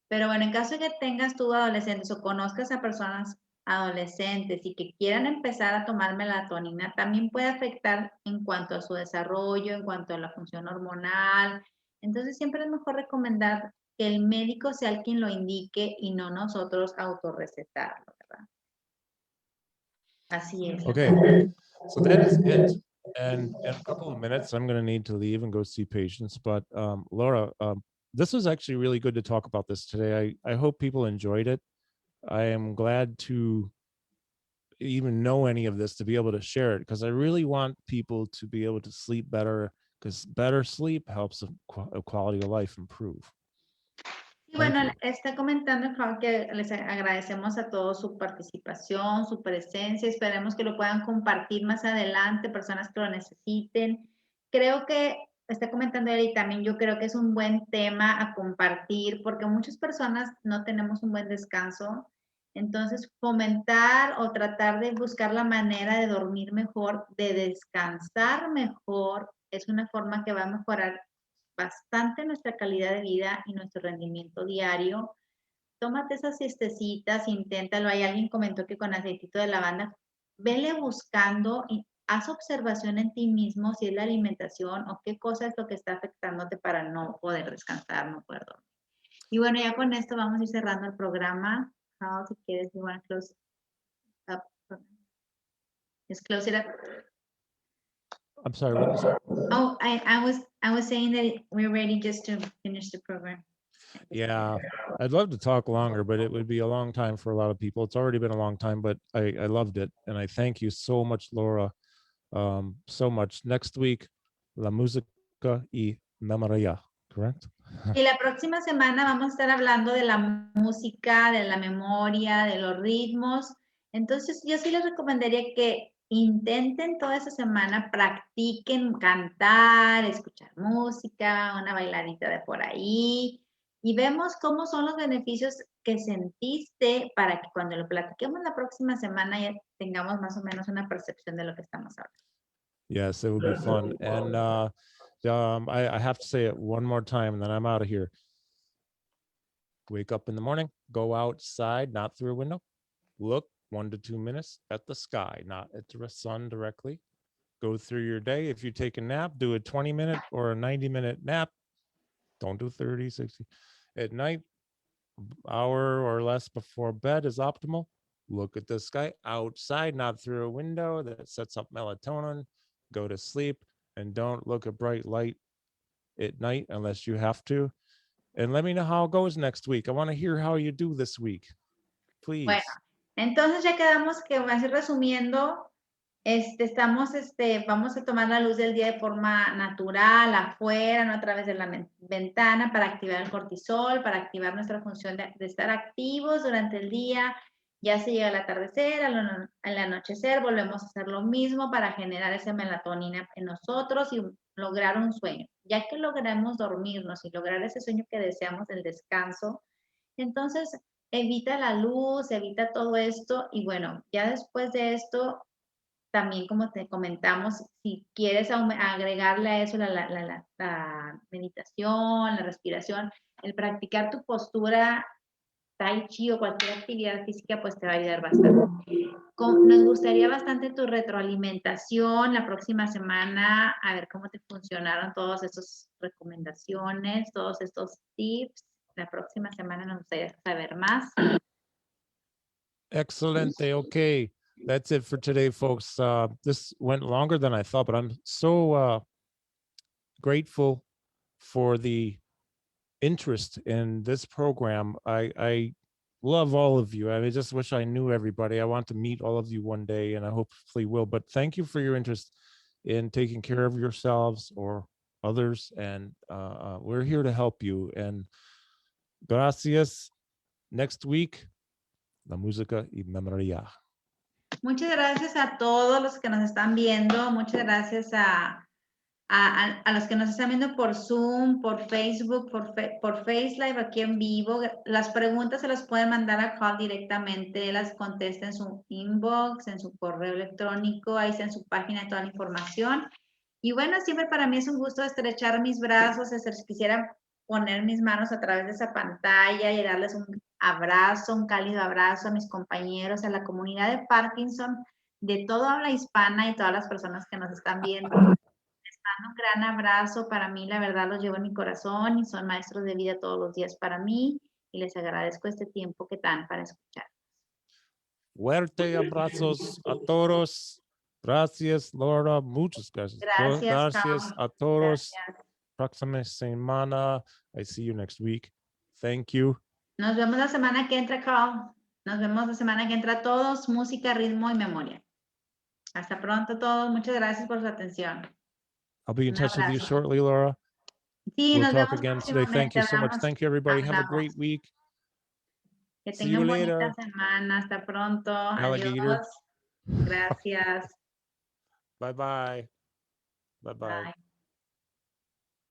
[SPEAKER 2] Pero bueno, en caso de que tengas tú adolescentes o conozcas a personas adolescentes y que quieran empezar a tomar melatonina, también puede afectar en cuanto a su desarrollo, en cuanto a la función hormonal. Entonces siempre es mejor recomendar que el médico sea el quien lo indique y no nosotros autorrecetarlo, ¿verdad? Así es.
[SPEAKER 1] Okay, so that is it. And in a couple of minutes, I'm going to need to leave and go see patients. But Laura, this was actually really good to talk about this today. I hope people enjoyed it. I am glad to even know any of this, to be able to share it, because I really want people to be able to sleep better, because better sleep helps a quality of life improve.
[SPEAKER 2] Y bueno, está comentando Karl que les agradecemos a todos su participación, su presencia. Esperemos que lo puedan compartir más adelante, personas que lo necesiten. Creo que está comentando él y también yo creo que es un buen tema a compartir porque muchas personas no tenemos un buen descanso Entonces, fomentar o tratar de buscar la manera de dormir mejor, de descansar mejor, es una forma que va a mejorar bastante nuestra calidad de vida y nuestro rendimiento diario. Tómate esas siestecitas, inténtalo. Hay alguien comentó que con aceitito de lavanda, vele buscando y haz observación en ti mismo si es la alimentación o qué cosa es lo que está afectándote para no poder descansar, no poder dormir. Y bueno, ya con esto vamos a ir cerrando el programa. Karl, si quieres, you want to close up. Just close it up.
[SPEAKER 1] I'm sorry, what was that?
[SPEAKER 2] Oh, I was saying that we're ready just to finish the program.
[SPEAKER 1] Yeah, I'd love to talk longer, but it would be a long time for a lot of people. It's already been a long time, but I loved it. And I thank you so much, Laura, so much. Next week, La Música y Memoria, correct?
[SPEAKER 2] Y la próxima semana vamos a estar hablando de la música, de la memoria, de los ritmos. Entonces, yo sí les recomendaría que intenten toda esa semana, practiquen cantar, escuchar música, una bailadita de por ahí, y vemos cómo son los beneficios que sentiste para que cuando lo platiquemos la próxima semana ya tengamos más o menos una percepción de lo que estamos hablando.
[SPEAKER 1] Yes, it would be fun. And I have to say it one more time, and then I'm out of here. Wake up in the morning, go outside, not through a window, look 1 to 2 minutes at the sky, not at the sun directly. Go through your day. If you take a nap, do a 20-minute or a 90-minute nap. Don't do 30, 60. At night, hour or less before bed is optimal. Look at the sky outside, not through a window. That sets up melatonin. Go to sleep and don't look at bright light at night unless you have to. And let me know how it goes next week. I want to hear how you do this week. Please.
[SPEAKER 2] Bueno, entonces ya quedamos que, así resumiendo, vamos a tomar la luz del día de forma natural, afuera, no a través de la ventana, para activar el cortisol, para activar nuestra función de estar activos durante el día. Ya se llega al atardecer, al anochecer, volvemos a hacer lo mismo para generar esa melatonina en nosotros y lograr un sueño. Ya que logramos dormirnos y lograr ese sueño que deseamos, el descanso, entonces evita la luz, evita todo esto y bueno, ya después de esto, también como te comentamos, si quieres agregarle a eso la meditación, la respiración, el practicar tu postura tai chi o cualquier actividad física, pues te va a ayudar bastante. Nos gustaría bastante tu retroalimentación la próxima semana, a ver cómo te funcionaron todas estas recomendaciones, todos estos tips. La próxima semana nos gustaría saber más.
[SPEAKER 1] Excelente. Okay. That's it for today, folks. This went longer than I thought, but I'm so grateful for the interest in this program. I love all of you. I just wish I knew everybody. I want to meet all of you one day, and I hopefully will. But thank you for your interest in taking care of yourselves or others, and we're here to help you. And gracias. Next week, La Música y Memoria.
[SPEAKER 2] Muchas gracias a todos los que nos están viendo. Muchas gracias a los que nos están viendo por Zoom, por Facebook, por Face Live aquí en vivo. Las preguntas se las pueden mandar a Karl directamente. Las contesta en su inbox, en su correo electrónico. Ahí está en su página toda la información. Y bueno, siempre para mí es un gusto estrechar mis brazos. Quisiera poner mis manos a través de esa pantalla y darles un abrazo, un cálido abrazo a mis compañeros, a la comunidad de Parkinson, de toda habla hispana y todas las personas que nos están viendo. Les mando un gran abrazo. Para mí, la verdad, los llevo en mi corazón y son maestros de vida todos los días para mí y les agradezco este tiempo que dan para escuchar.
[SPEAKER 1] Fuerte abrazos a todos. Gracias, Laura. Muchas gracias. Gracias a todos.
[SPEAKER 2] Gracias.
[SPEAKER 1] Próxima semana. I see you next week. Thank you.
[SPEAKER 2] Nos vemos la semana que entra, Karl. Nos vemos la semana que entra todos. Música, ritmo y memoria. Hasta pronto todos. Muchas gracias por su atención.
[SPEAKER 1] I'll be in touch with you shortly, Laura.
[SPEAKER 2] Sí,
[SPEAKER 1] We'll
[SPEAKER 2] nos
[SPEAKER 1] talk
[SPEAKER 2] vemos
[SPEAKER 1] again today. Thank you so much. Thank you, everybody. Have a great week.
[SPEAKER 2] Que
[SPEAKER 1] See you
[SPEAKER 2] tengan
[SPEAKER 1] later.
[SPEAKER 2] bonita semana. Hasta pronto.
[SPEAKER 1] Alligator.
[SPEAKER 2] Adiós. Gracias.
[SPEAKER 1] Bye-bye. Bye-bye.
[SPEAKER 2] Bye.